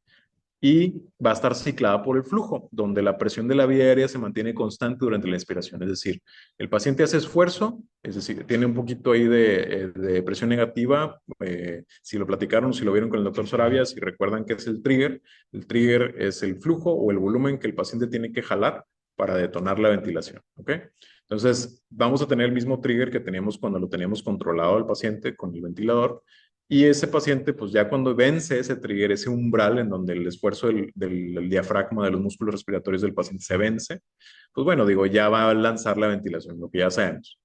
y va a estar ciclada por el flujo, donde la presión de la vía aérea se mantiene constante durante la inspiración. Es decir, el paciente hace esfuerzo, es decir, tiene un poquito ahí de presión negativa. Si lo platicaron, si lo vieron con el doctor Sarabia, si recuerdan que es el trigger es el flujo o el volumen que el paciente tiene que jalar para detonar la ventilación. ¿Ok? Entonces, vamos a tener el mismo trigger que teníamos cuando lo teníamos controlado al paciente con el ventilador. Y ese paciente, pues ya cuando vence ese trigger, ese umbral en donde el esfuerzo del diafragma de los músculos respiratorios del paciente se vence, pues bueno, digo, ya va a lanzar la ventilación, lo que ya sabemos.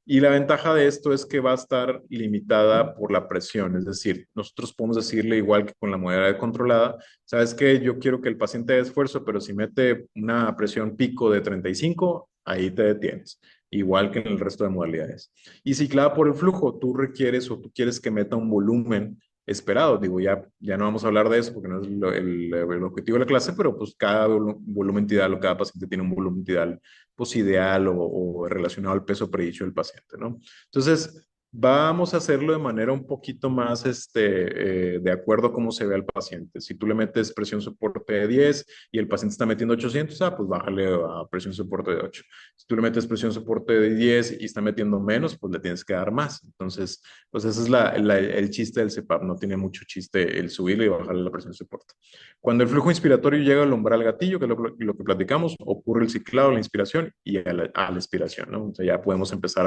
Y la ventaja de esto es que va a estar limitada por la presión, es decir, nosotros podemos decirle igual que con la modalidad controlada, sabes que yo quiero que el paciente haga esfuerzo, pero si mete una presión pico de 35, ahí te detienes, igual que en el resto de modalidades. Y ciclada por el flujo, tú requieres o tú quieres que meta un volumen esperado. Digo, ya no vamos a hablar de eso porque no es el objetivo de la clase, pero pues cada volumen tidal o cada paciente tiene un volumen tidal pues ideal o relacionado al peso predicho del paciente, ¿no? Entonces, vamos a hacerlo de manera un poquito más de acuerdo a cómo se ve al paciente. Si tú le metes presión soporte de 10 y el paciente está metiendo 800, pues bájale a presión soporte de 8. Si tú le metes presión soporte de 10 y está metiendo menos, pues le tienes que dar más. Entonces, pues ese es el chiste del CPAP. No tiene mucho chiste el subirle y bajarle la presión soporte. Cuando el flujo inspiratorio llega al umbral gatillo, que es lo que platicamos, ocurre el ciclado, la inspiración y a la expiración, ¿no? O sea, ya podemos empezar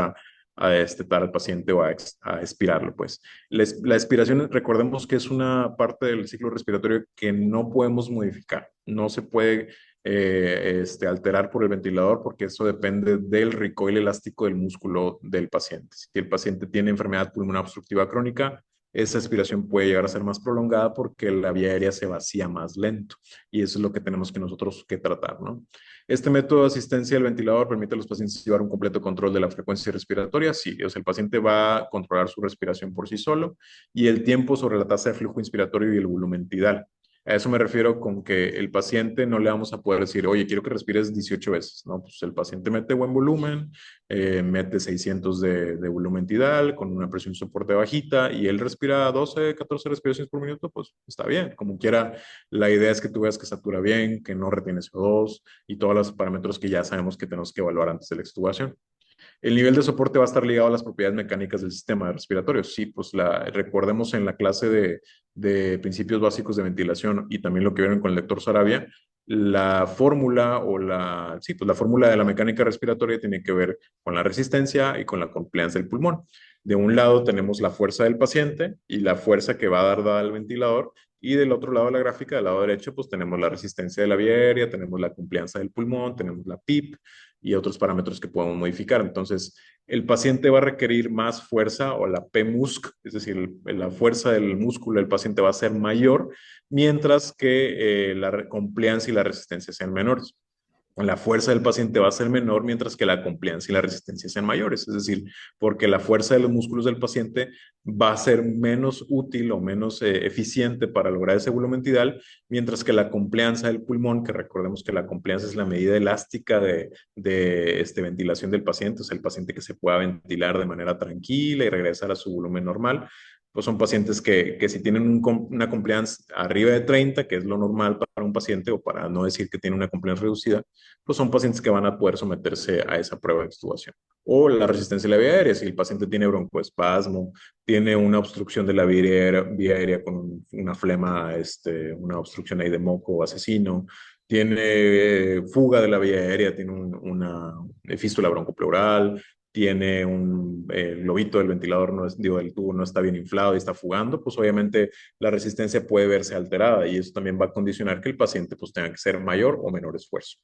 a destetar al paciente o a expirarlo, pues. La expiración, recordemos que es una parte del ciclo respiratorio que no podemos modificar. No se puede alterar por el ventilador porque eso depende del recoil elástico del músculo del paciente. Si el paciente tiene enfermedad pulmonar obstructiva crónica, esa expiración puede llegar a ser más prolongada porque la vía aérea se vacía más lento y eso es lo que tenemos que nosotros que tratar, ¿no? Este método de asistencia al ventilador permite a los pacientes llevar un completo control de la frecuencia respiratoria. Sí, o sea, el paciente va a controlar su respiración por sí solo y el tiempo sobre la tasa de flujo inspiratorio y el volumen tidal. A eso me refiero con que el paciente no le vamos a poder decir, oye, quiero que respires 18 veces, ¿no? Pues el paciente mete buen volumen, mete 600 de volumen tidal con una presión soporte bajita y él respira 12, 14 respiraciones por minuto, pues está bien. Como quiera, la idea es que tú veas que satura bien, que no retiene CO2 y todos los parámetros que ya sabemos que tenemos que evaluar antes de la extubación. El nivel de soporte va a estar ligado a las propiedades mecánicas del sistema respiratorio. Sí, pues recordemos en la clase de principios básicos de ventilación y también lo que vieron con el doctor Sarabia, la fórmula sí, pues la fórmula de la mecánica respiratoria tiene que ver con la resistencia y con la compliance del pulmón. De un lado tenemos la fuerza del paciente y la fuerza que va a dar dada al ventilador, y del otro lado de la gráfica, del lado derecho, pues tenemos la resistencia de la vía aérea, tenemos la complianza del pulmón, tenemos la PIP, y otros parámetros que podemos modificar. Entonces, el paciente va a requerir más fuerza o la PMUSC, es decir, la fuerza del músculo del paciente va a ser mayor, mientras que la compliance y la resistencia sean menores. La fuerza del paciente va a ser menor mientras que la compliance y la resistencia sean mayores, es decir, porque la fuerza de los músculos del paciente va a ser menos útil o menos eficiente para lograr ese volumen tidal, mientras que la compliance del pulmón, que recordemos que la compliance es la medida elástica de ventilación del paciente, o sea, el paciente que se pueda ventilar de manera tranquila y regresar a su volumen normal, pues son pacientes que si tienen una compliance arriba de 30, que es lo normal para un paciente, o para no decir que tiene una compliance reducida, pues son pacientes que van a poder someterse a esa prueba de extubación. O la resistencia a la vía aérea, si el paciente tiene broncoespasmo, tiene una obstrucción de la vía aérea con una flema, una obstrucción ahí de moco asesino, tiene fuga de la vía aérea, tiene una fístula broncopleural, tiene el lobito del ventilador, no es, digo, el tubo no está bien inflado y está fugando, pues obviamente la resistencia puede verse alterada y eso también va a condicionar que el paciente pues tenga que ser mayor o menor esfuerzo.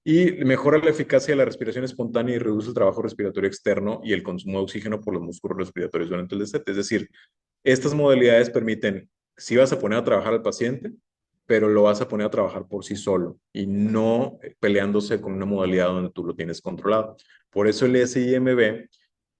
Y mejora la eficacia de la respiración espontánea y reduce el trabajo respiratorio externo y el consumo de oxígeno por los músculos respiratorios durante el destete. Es decir, estas modalidades permiten, si vas a poner a trabajar al paciente, pero lo vas a poner a trabajar por sí solo y no peleándose con una modalidad donde tú lo tienes controlado. Por eso el SIMB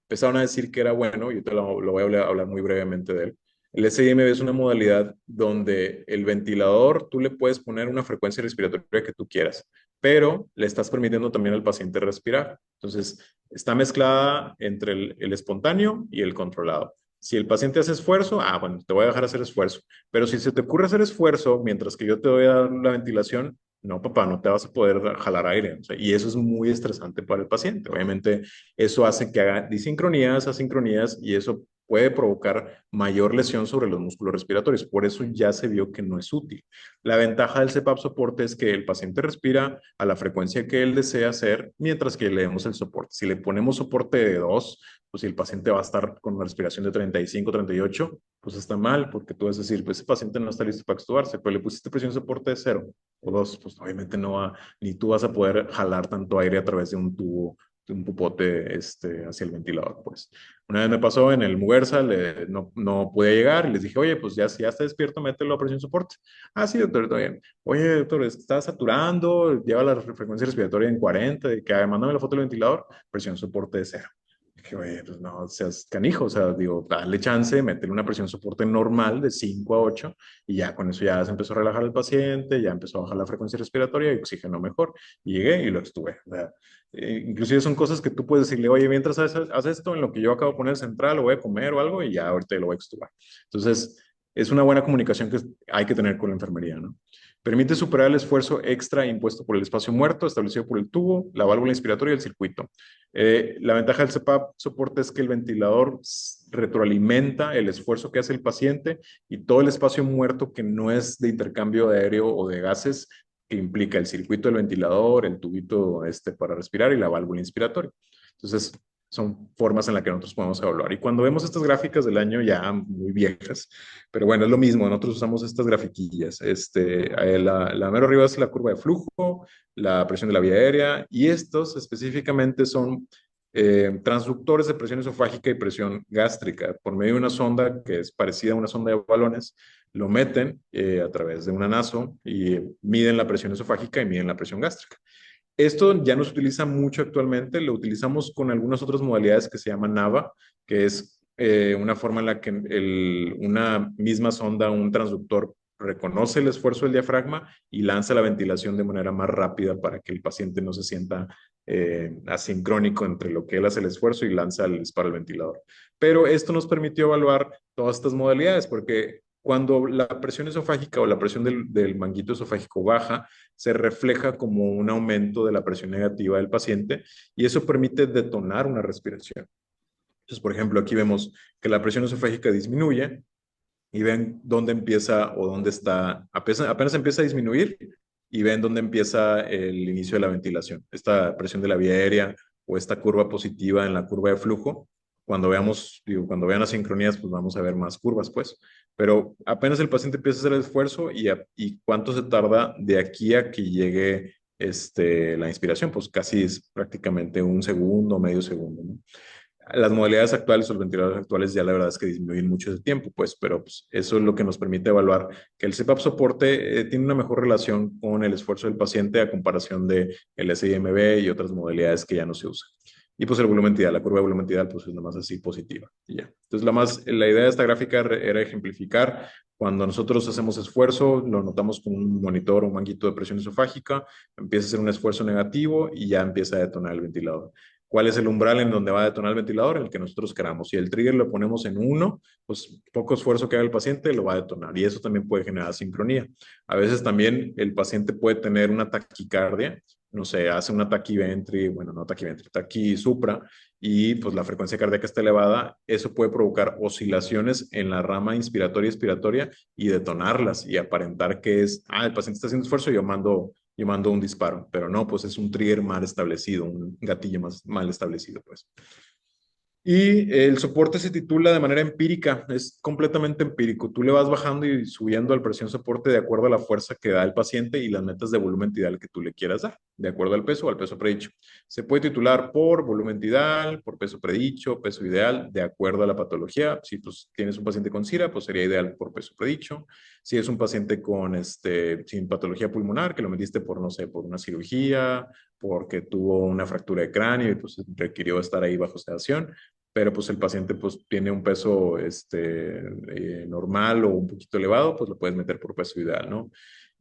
empezaron a decir que era bueno, yo te lo voy a hablar muy brevemente de él. El SIMB es una modalidad donde el ventilador tú le puedes poner una frecuencia respiratoria que tú quieras, pero le estás permitiendo también al paciente respirar. Entonces, está mezclada entre el espontáneo y el controlado. Si el paciente hace esfuerzo, bueno, te voy a dejar hacer esfuerzo. Pero si se te ocurre hacer esfuerzo mientras que yo te doy a dar la ventilación, no, papá, no te vas a poder jalar aire. O sea, y eso es muy estresante para el paciente. Obviamente, eso hace que haga disincronías, asincronías, y eso puede provocar mayor lesión sobre los músculos respiratorios. Por eso ya se vio que no es útil. La ventaja del CPAP soporte es que el paciente respira a la frecuencia que él desea hacer mientras que le demos el soporte. Si le ponemos soporte de 2, pues si el paciente va a estar con una respiración de 35, 38, pues está mal, porque tú vas a decir, pues ese paciente no está listo para extubarse, pero le pusiste presión soporte de 0 o 2, pues obviamente no va, ni tú vas a poder jalar tanto aire a través de un tubo, de un pupote hacia el ventilador, pues. Una vez me pasó en el Muguerza, no pude llegar y les dije, oye, pues ya si ya está despierto, mételo a presión soporte. Ah, sí, doctor, está bien. Oye, doctor, está saturando, lleva la frecuencia respiratoria en 40, de que mándame la foto del ventilador, presión soporte de 0. Dije, oye, pues no seas canijo, o sea, digo, dale chance, métele una presión soporte normal de 5 a 8 y ya con eso ya se empezó a relajar el paciente, ya empezó a bajar la frecuencia respiratoria y oxigenó mejor. Y llegué y lo estuve. O sea, inclusive son cosas que tú puedes decirle, oye, mientras haces esto, en lo que yo acabo de poner central, o voy a comer o algo y ya ahorita lo voy a extubar. Entonces, es una buena comunicación que hay que tener con la enfermería, ¿no? Permite superar el esfuerzo extra impuesto por el espacio muerto establecido por el tubo, la válvula inspiratoria y el circuito. La ventaja del CPAP soporte es que el ventilador retroalimenta el esfuerzo que hace el paciente y todo el espacio muerto que no es de intercambio de aéreo o de gases que implica el circuito del ventilador, el tubito para respirar y la válvula inspiratoria. Entonces, son formas en las que nosotros podemos evaluar. Y cuando vemos estas gráficas del año ya muy viejas, pero bueno, es lo mismo, nosotros usamos estas grafiquillas. La mero arriba es la curva de flujo, la presión de la vía aérea, y estos específicamente son transductores de presión esofágica y presión gástrica. Por medio de una sonda que es parecida a una sonda de balones, lo meten a través de un naso y miden la presión esofágica y miden la presión gástrica. Esto ya no se utiliza mucho actualmente, lo utilizamos con algunas otras modalidades que se llaman NAVA, que es una forma en la que una misma sonda, un transductor, reconoce el esfuerzo del diafragma y lanza la ventilación de manera más rápida para que el paciente no se sienta asincrónico entre lo que él hace el esfuerzo y lanza el disparo al ventilador. Pero esto nos permitió evaluar todas estas modalidades, porque cuando la presión esofágica o la presión del manguito esofágico baja, se refleja como un aumento de la presión negativa del paciente y eso permite detonar una respiración. Entonces, por ejemplo, aquí vemos que la presión esofágica disminuye y ven dónde empieza o dónde está, apenas empieza a disminuir y ven dónde empieza el inicio de la ventilación. Esta presión de la vía aérea o esta curva positiva en la curva de flujo, cuando veamos, cuando vean las sincronías, pues vamos a ver más curvas, pues. Pero apenas el paciente empieza a hacer el esfuerzo y cuánto se tarda de aquí a que llegue la inspiración, pues casi es prácticamente un segundo, medio segundo, ¿no? Las modalidades actuales o los ventiladores actuales ya la verdad es que disminuyen mucho ese tiempo, pues, pero pues, eso es lo que nos permite evaluar que el CPAP soporte tiene una mejor relación con el esfuerzo del paciente a comparación de el SIMB y otras modalidades que ya no se usan. Y pues el volumen tidal, la curva de volumen tidal, pues es nomás así positiva. Y ya. Entonces, la idea de esta gráfica era ejemplificar cuando nosotros hacemos esfuerzo, lo notamos con un monitor o un manguito de presión esofágica, empieza a hacer un esfuerzo negativo y ya empieza a detonar el ventilador. ¿Cuál es el umbral en donde va a detonar el ventilador? En el que nosotros queramos. Si el trigger lo ponemos en 1, pues poco esfuerzo que haga el paciente lo va a detonar y eso también puede generar sincronía. A veces también el paciente puede tener una taquicardia, no sé, hace una taquiventri, bueno, no taquiventri, taquisupra, y pues la frecuencia cardíaca está elevada, eso puede provocar oscilaciones en la rama inspiratoria y expiratoria y detonarlas y aparentar que el paciente está haciendo esfuerzo y yo mando un disparo, pero no, pues es un trigger mal establecido, un gatillo más mal establecido, pues. Y el soporte se titula de manera empírica, es completamente empírico. Tú le vas bajando y subiendo al presión soporte de acuerdo a la fuerza que da el paciente y las metas de volumen tidal que tú le quieras dar, de acuerdo al peso o al peso predicho. Se puede titular por volumen tidal, por peso predicho, peso ideal, de acuerdo a la patología. Si pues, tienes un paciente con CIRA, pues sería ideal por peso predicho. Si es un paciente con sin patología pulmonar, que lo metiste por, no sé, por una cirugía, porque tuvo una fractura de cráneo y pues requirió estar ahí bajo sedación, pero pues el paciente pues tiene un peso normal o un poquito elevado, pues lo puedes meter por peso ideal, ¿no?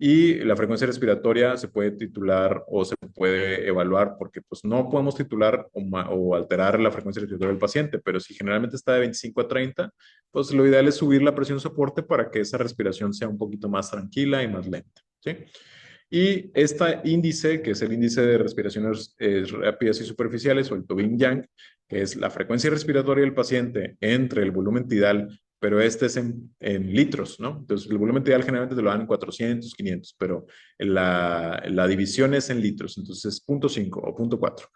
Y la frecuencia respiratoria se puede titular o se puede evaluar porque pues no podemos titular o alterar la frecuencia respiratoria del paciente, pero si generalmente está de 25 a 30, pues lo ideal es subir la presión soporte para que esa respiración sea un poquito más tranquila y más lenta, ¿sí? Y este índice, que es el índice de respiraciones rápidas y superficiales, o el Tobin-Yang, que es la frecuencia respiratoria del paciente entre el volumen tidal, pero este es en litros, ¿no? Entonces, el volumen tidal generalmente te lo dan en 400, 500, pero la división es en litros, entonces 0.5 o 0.4.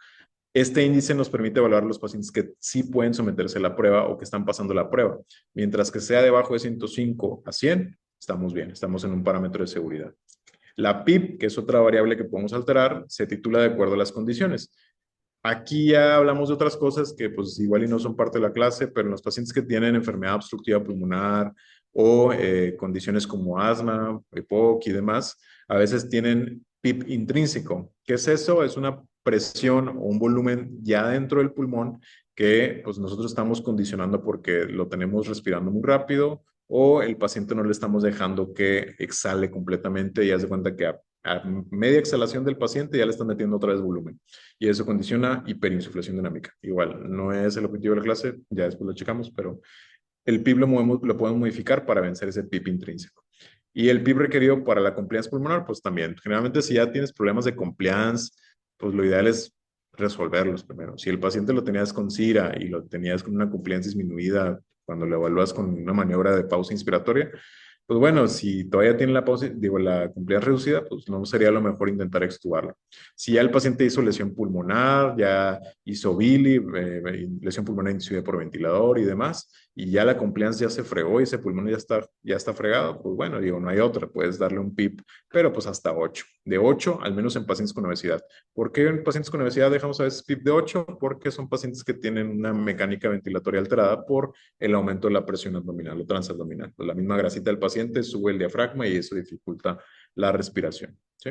Este índice nos permite evaluar los pacientes que sí pueden someterse a la prueba o que están pasando la prueba. Mientras que sea debajo de 105 a 100, estamos bien, estamos en un parámetro de seguridad. La PIB, que es otra variable que podemos alterar, se titula de acuerdo a las condiciones. Aquí ya hablamos de otras cosas que pues igual y no son parte de la clase, pero en los pacientes que tienen enfermedad obstructiva pulmonar o condiciones como asma, EPOC y demás, a veces tienen PIB intrínseco. ¿Qué es eso? Es una presión o un volumen ya dentro del pulmón que pues nosotros estamos condicionando porque lo tenemos respirando muy rápido o el paciente no le estamos dejando que exhale completamente y haz de cuenta que a media exhalación del paciente ya le están metiendo otra vez volumen y eso condiciona hiperinsuflación dinámica. Igual, no es el objetivo de la clase, ya después lo checamos, pero el PIB lo podemos modificar para vencer ese PIB intrínseco. Y el PIB requerido para la compliance pulmonar, pues también. Generalmente si ya tienes problemas de compliance, pues lo ideal es resolverlos primero. Si el paciente lo tenías con CIRA y lo tenías con una compliance disminuida cuando lo evalúas con una maniobra de pausa inspiratoria, pues bueno, si todavía tiene la pausa, digo, la compliance reducida, pues no sería lo mejor intentar extubarlo. Si ya el paciente hizo lesión pulmonar, ya hizo BILI, lesión pulmonar inducida por ventilador y demás, y ya la compliance ya se fregó y ese pulmón ya está fregado, pues bueno, digo, no hay otra, puedes darle un PIP, pero pues hasta 8. De 8, al menos en pacientes con obesidad. ¿Por qué en pacientes con obesidad dejamos a veces PIP de 8? Porque son pacientes que tienen una mecánica ventilatoria alterada por el aumento de la presión abdominal o transabdominal. Pues la misma grasita del paciente sube el diafragma y eso dificulta la respiración, ¿sí?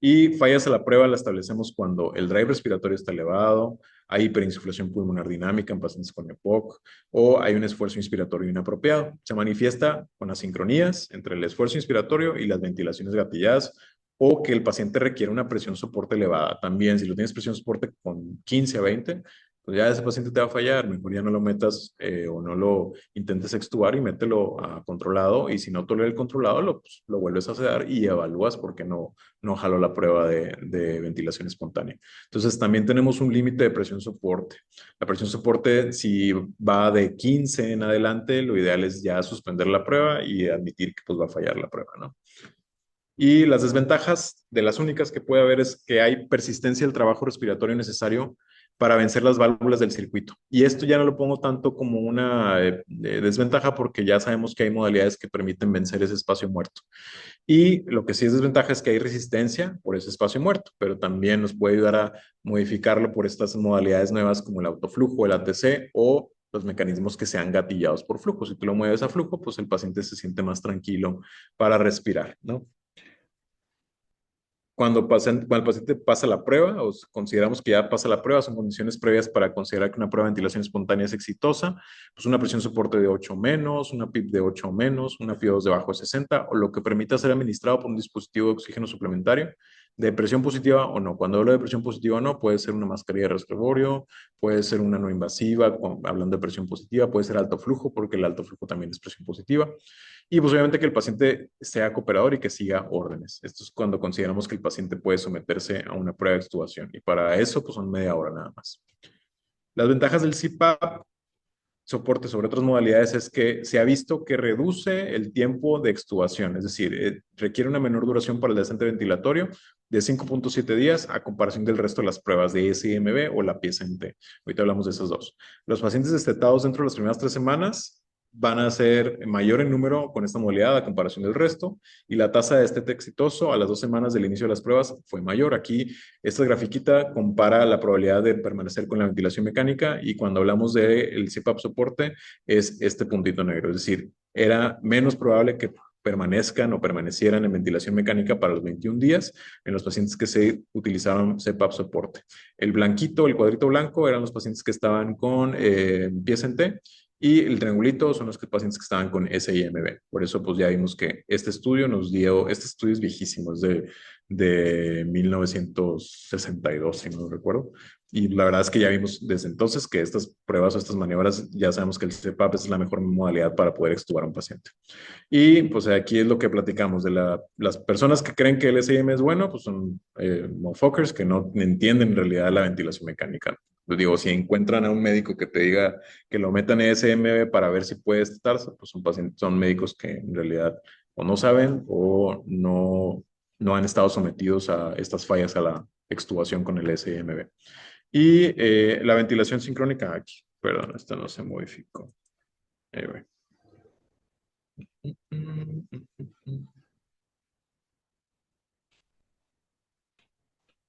Y fallas a la prueba la establecemos cuando el drive respiratorio está elevado, hay hiperinsuflación pulmonar dinámica en pacientes con EPOC o hay un esfuerzo inspiratorio inapropiado. Se manifiesta con asincronías entre el esfuerzo inspiratorio y las ventilaciones gatilladas o que el paciente requiere una presión soporte elevada. También, si lo tienes presión soporte con 15 a 20, pues ya ese paciente te va a fallar, mejor ya no lo metas o no lo intentes extubar y mételo a controlado y si no tolera el controlado, pues, lo vuelves a sedar y evalúas porque no jaló la prueba de ventilación espontánea. Entonces también tenemos un límite de presión soporte. La presión soporte, si va de 15 en adelante, lo ideal es ya suspender la prueba y admitir que pues va a fallar la prueba, ¿no? Y las desventajas de las únicas que puede haber es que hay persistencia del trabajo respiratorio necesario para vencer las válvulas del circuito. Y esto ya no lo pongo tanto como una desventaja porque ya sabemos que hay modalidades que permiten vencer ese espacio muerto. Y lo que sí es desventaja es que hay resistencia por ese espacio muerto, pero también nos puede ayudar a modificarlo por estas modalidades nuevas como el autoflujo, el ATC o los mecanismos que sean gatillados por flujo. Si tú lo mueves a flujo, pues el paciente se siente más tranquilo para respirar, ¿no? Cuando el paciente pasa la prueba o consideramos que ya pasa la prueba, son condiciones previas para considerar que una prueba de ventilación espontánea es exitosa, pues una presión soporte de 8 o menos, una PIP de 8 o menos, una FIO2 debajo de 60 o lo que permita ser administrado por un dispositivo de oxígeno suplementario de presión positiva o no. Cuando hablo de presión positiva o no, puede ser una mascarilla de reservorio, puede ser una no invasiva, hablando de presión positiva, puede ser alto flujo, porque el alto flujo también es presión positiva. Y pues obviamente que el paciente sea cooperador y que siga órdenes. Esto es cuando consideramos que el paciente puede someterse a una prueba de extubación. Y para eso, pues son media hora nada más. Las ventajas del CPAP, soporte sobre otras modalidades, es que se ha visto que reduce el tiempo de extubación. Es decir, requiere una menor duración para el descente ventilatorio de 5.7 días a comparación del resto de las pruebas de SIMB o la PSNT. Ahorita hablamos de esas dos. Los pacientes destetados dentro de las primeras 3 semanas van a ser mayor en número con esta modalidad a comparación del resto y la tasa de destete exitoso a las 2 semanas del inicio de las pruebas fue mayor. Aquí esta grafiquita compara la probabilidad de permanecer con la ventilación mecánica y cuando hablamos del CPAP soporte es este puntito negro, es decir, era menos probable que permanezcan o permanecieran en ventilación mecánica para los 21 días en los pacientes que se utilizaron CPAP soporte. El blanquito, el cuadrito blanco, eran los pacientes que estaban con pies en T Y el triangulito son los pacientes que estaban con SIMB. Por eso, pues ya vimos que este estudio nos dio, este estudio es viejísimo, es de 1962, si no recuerdo. Y la verdad es que ya vimos desde entonces que estas pruebas o estas maniobras, ya sabemos que el CPAP es la mejor modalidad para poder extubar a un paciente. Y pues aquí es lo que platicamos de las personas que creen que el SIM es bueno, pues son motherfuckers que no entienden en realidad la ventilación mecánica. Pues digo, si encuentran a un médico que te diga que lo metan en SMB para ver si puede estatarse, pues son pacientes, son médicos que en realidad o no saben o no han estado sometidos a estas fallas a la extubación con el SMB. Y la ventilación sincrónica aquí, perdón, esta no se modificó. Anyway.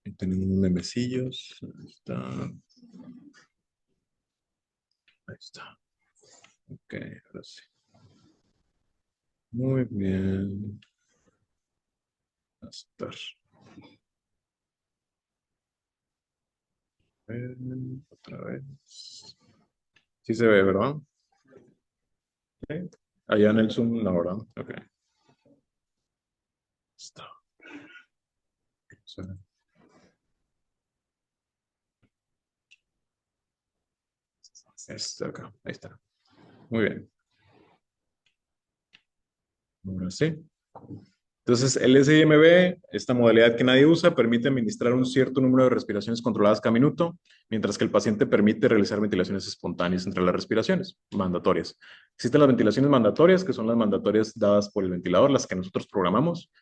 Ahí tenemos memecillos. Ahí está. Ahí está. Ok, ahora sí. Muy bien. A estar. Otra vez. Sí se ve, ¿verdad? Sí. Allá en el Zoom, la verdad. Ok. Está. Está acá. Ahí está. Muy bien. Ahora sí. Entonces, el SIMB, esta modalidad que nadie usa, permite administrar un cierto número de respiraciones controladas cada minuto, mientras que el paciente permite realizar ventilaciones espontáneas entre las respiraciones mandatorias. Existen las ventilaciones mandatorias, que son las mandatorias dadas por el ventilador, las que nosotros programamos,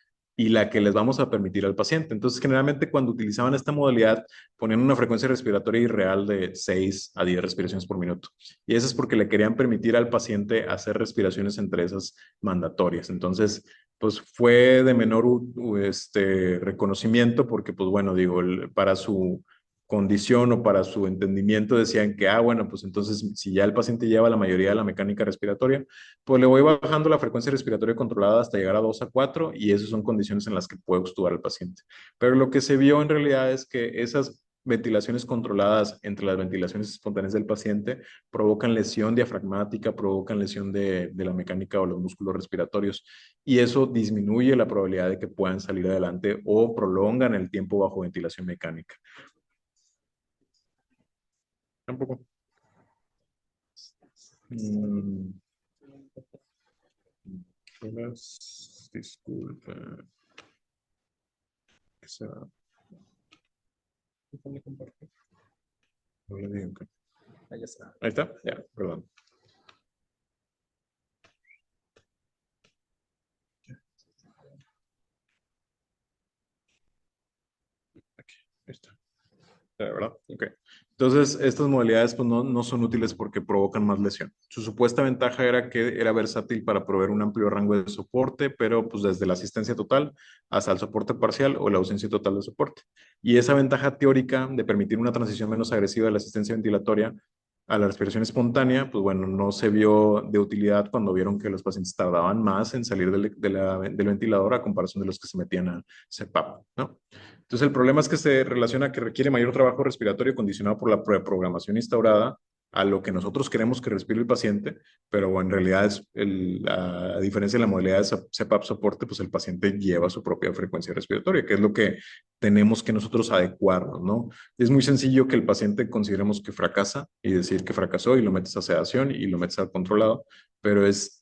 y la que les vamos a permitir al paciente. Entonces, generalmente cuando utilizaban esta modalidad, ponían una frecuencia respiratoria irreal de 6 a 10 respiraciones por minuto. Y eso es porque le querían permitir al paciente hacer respiraciones entre esas mandatorias. Entonces, pues fue de menor reconocimiento porque, pues bueno, digo, para su condición o para su entendimiento decían que, bueno, pues entonces si ya el paciente lleva la mayoría de la mecánica respiratoria, pues le voy bajando la frecuencia respiratoria controlada hasta llegar a 2 a 4 y esas son condiciones en las que puedo extubar al paciente. Pero lo que se vio en realidad es que esas ventilaciones controladas entre las ventilaciones espontáneas del paciente provocan lesión diafragmática, provocan lesión de la mecánica o los músculos respiratorios y eso disminuye la probabilidad de que puedan salir adelante o prolongan el tiempo bajo ventilación mecánica. Tampoco. Mm, disculpa. ¿Qué será? No le digo que- Ahí está. Ahí está, ya, perdón. Aquí, ahí está. De verdad, ok. Entonces, estas modalidades pues, no son útiles porque provocan más lesión. Su supuesta ventaja era que era versátil para proveer un amplio rango de soporte, pero pues desde la asistencia total hasta el soporte parcial o la ausencia total de soporte. Y esa ventaja teórica de permitir una transición menos agresiva de la asistencia ventilatoria a la respiración espontánea, pues bueno, no se vio de utilidad cuando vieron que los pacientes tardaban más en salir del ventilador a comparación de los que se metían a CPAP, ¿no? Entonces, el problema es que se relaciona que requiere mayor trabajo respiratorio condicionado por la programación instaurada a lo que nosotros queremos que respire el paciente, pero en realidad a diferencia de la modalidad de CPAP soporte, pues el paciente lleva su propia frecuencia respiratoria, que es lo que tenemos que nosotros adecuarnos, ¿no? Es muy sencillo que el paciente consideremos que fracasa y decir que fracasó y lo metes a sedación y lo metes al controlado, pero es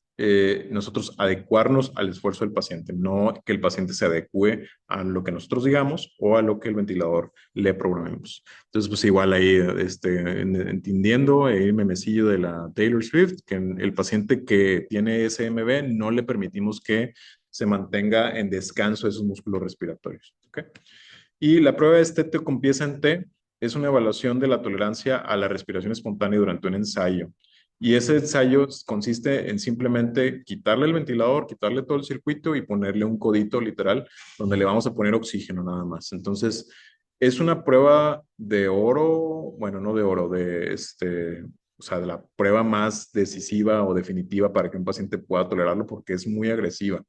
nosotros adecuarnos al esfuerzo del paciente, no que el paciente se adecue a lo que nosotros digamos o a lo que el ventilador le programemos. Entonces, pues igual ahí, entendiendo el memecillo de la Taylor Swift, que el paciente que tiene SMB no le permitimos que se mantenga en descanso esos músculos respiratorios. ¿Okay? Y la prueba de este con pieza en T es una evaluación de la tolerancia a la respiración espontánea durante un ensayo. Y ese ensayo consiste en simplemente quitarle el ventilador, quitarle todo el circuito y ponerle un codito literal donde le vamos a poner oxígeno nada más. Entonces, es una prueba de oro, bueno, no de oro, o sea, de la prueba más decisiva o definitiva para que un paciente pueda tolerarlo porque es muy agresiva.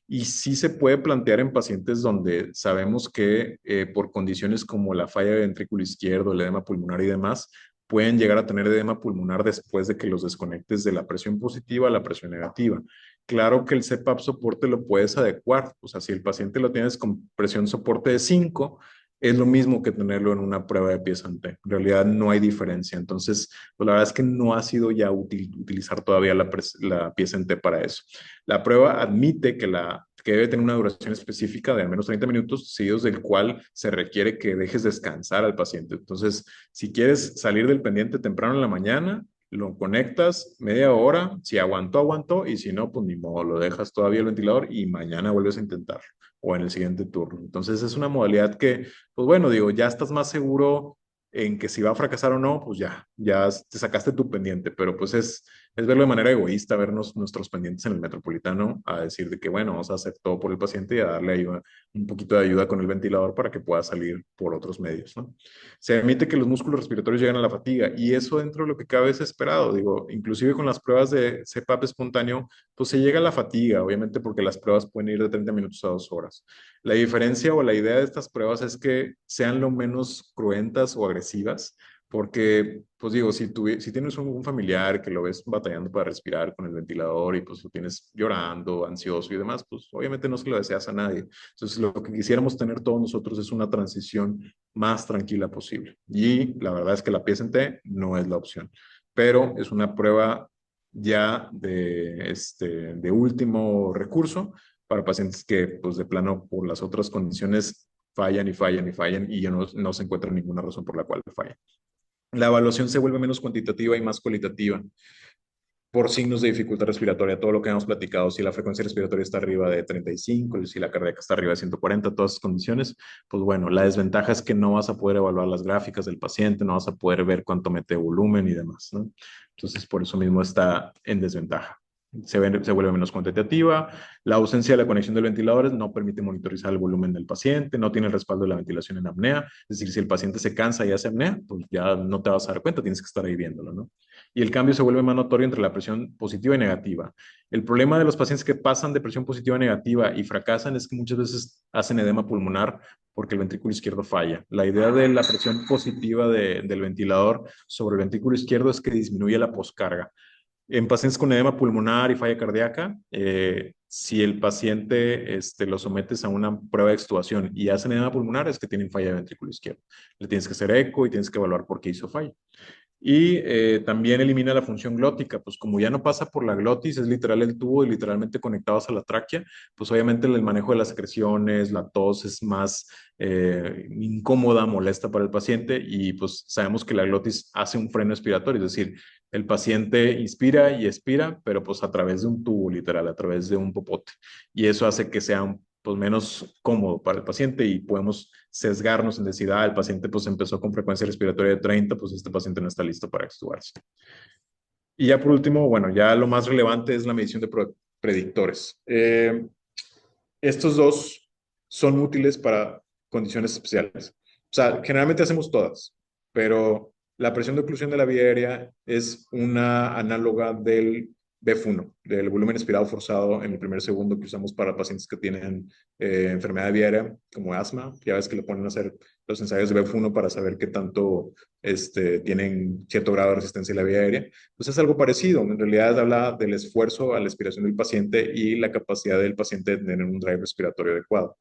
Y sí se puede plantear en pacientes donde sabemos que por condiciones como la falla de ventrículo izquierdo, el edema pulmonar y demás, pueden llegar a tener edema pulmonar después de que los desconectes de la presión positiva a la presión negativa. Claro que el CPAP soporte lo puedes adecuar, o sea, si el paciente lo tienes con presión soporte de 5, es lo mismo que tenerlo en una prueba de PSNT. En realidad no hay diferencia. Entonces, pues la verdad es que no ha sido ya útil utilizar todavía la PSNT para eso. La prueba admite que debe tener una duración específica de al menos 30 minutos, seguidos del cual se requiere que dejes descansar al paciente. Entonces, si quieres salir del pendiente temprano en la mañana, lo conectas media hora, si aguantó, aguantó, y si no, pues ni modo, lo dejas todavía el ventilador y mañana vuelves a intentarlo o en el siguiente turno. Entonces es una modalidad que, pues bueno, digo, ya estás más seguro en que si va a fracasar o no, pues ya te sacaste tu pendiente, pero pues es verlo de manera egoísta, vernos nuestros pendientes en el metropolitano, a decir de que, bueno, vamos a hacer todo por el paciente y a darle ayuda, un poquito de ayuda con el ventilador para que pueda salir por otros medios, ¿no? Se admite que los músculos respiratorios llegan a la fatiga y eso dentro de lo que cabe es esperado, digo, inclusive con las pruebas de CPAP espontáneo, pues se llega a la fatiga, obviamente porque las pruebas pueden ir de 30 minutos a 2 horas. La diferencia o la idea de estas pruebas es que sean lo menos cruentas o agresivas, porque, pues digo, si tienes un familiar que lo ves batallando para respirar con el ventilador y pues lo tienes llorando, ansioso y demás, pues obviamente no se lo deseas a nadie. Entonces, lo que quisiéramos tener todos nosotros es una transición más tranquila posible. Y la verdad es que la PSNT no es la opción, pero es una prueba ya de último recurso para pacientes que, pues de plano, por las otras condiciones fallan y fallan y fallan y ya no se encuentra ninguna razón por la cual fallan. La evaluación se vuelve menos cuantitativa y más cualitativa por signos de dificultad respiratoria, todo lo que hemos platicado, si la frecuencia respiratoria está arriba de 35, si la cardíaca está arriba de 140, todas esas condiciones, pues bueno, la desventaja es que no vas a poder evaluar las gráficas del paciente, no vas a poder ver cuánto mete volumen y demás, ¿no? Entonces, por eso mismo está en desventaja. Se vuelve menos cuantitativa, la ausencia de la conexión del ventilador no permite monitorizar el volumen del paciente, no tiene el respaldo de la ventilación en apnea, es decir, si el paciente se cansa y hace apnea, pues ya no te vas a dar cuenta, tienes que estar ahí viéndolo, ¿no? Y el cambio se vuelve más notorio entre la presión positiva y negativa. El problema de los pacientes que pasan de presión positiva a negativa y fracasan es que muchas veces hacen edema pulmonar porque el ventrículo izquierdo falla. La idea de la presión positiva del ventilador sobre el ventrículo izquierdo es que disminuye la poscarga. En pacientes con edema pulmonar y falla cardíaca, si el paciente lo sometes a una prueba de extubación y hacen edema pulmonar, es que tienen falla de ventrículo izquierdo. Le tienes que hacer eco y tienes que evaluar por qué hizo falla. Y también elimina la función glótica, pues como ya no pasa por la glotis, es literal el tubo y literalmente conectados a la tráquea, pues obviamente el manejo de las secreciones, la tos es más incómoda, molesta para el paciente y pues sabemos que la glotis hace un freno expiratorio, es decir, el paciente inspira y expira, pero pues a través de un tubo literal, a través de un popote. Y eso hace que sea pues menos cómodo para el paciente y podemos sesgarnos en decir, el paciente pues empezó con frecuencia respiratoria de 30, pues este paciente no está listo para extubarse. Y ya por último, bueno, ya lo más relevante es la medición de predictores. Estos dos son útiles para condiciones especiales. O sea, generalmente hacemos todas, pero la presión de oclusión de la vía aérea es una análoga del BF1, del volumen expirado forzado en el primer segundo que usamos para pacientes que tienen enfermedad de vía aérea, como asma. Ya ves que le ponen a hacer los ensayos de BF1 para saber qué tanto tienen cierto grado de resistencia a la vía aérea. Pues es algo parecido. En realidad habla del esfuerzo a la expiración del paciente y la capacidad del paciente de tener un drive respiratorio adecuado.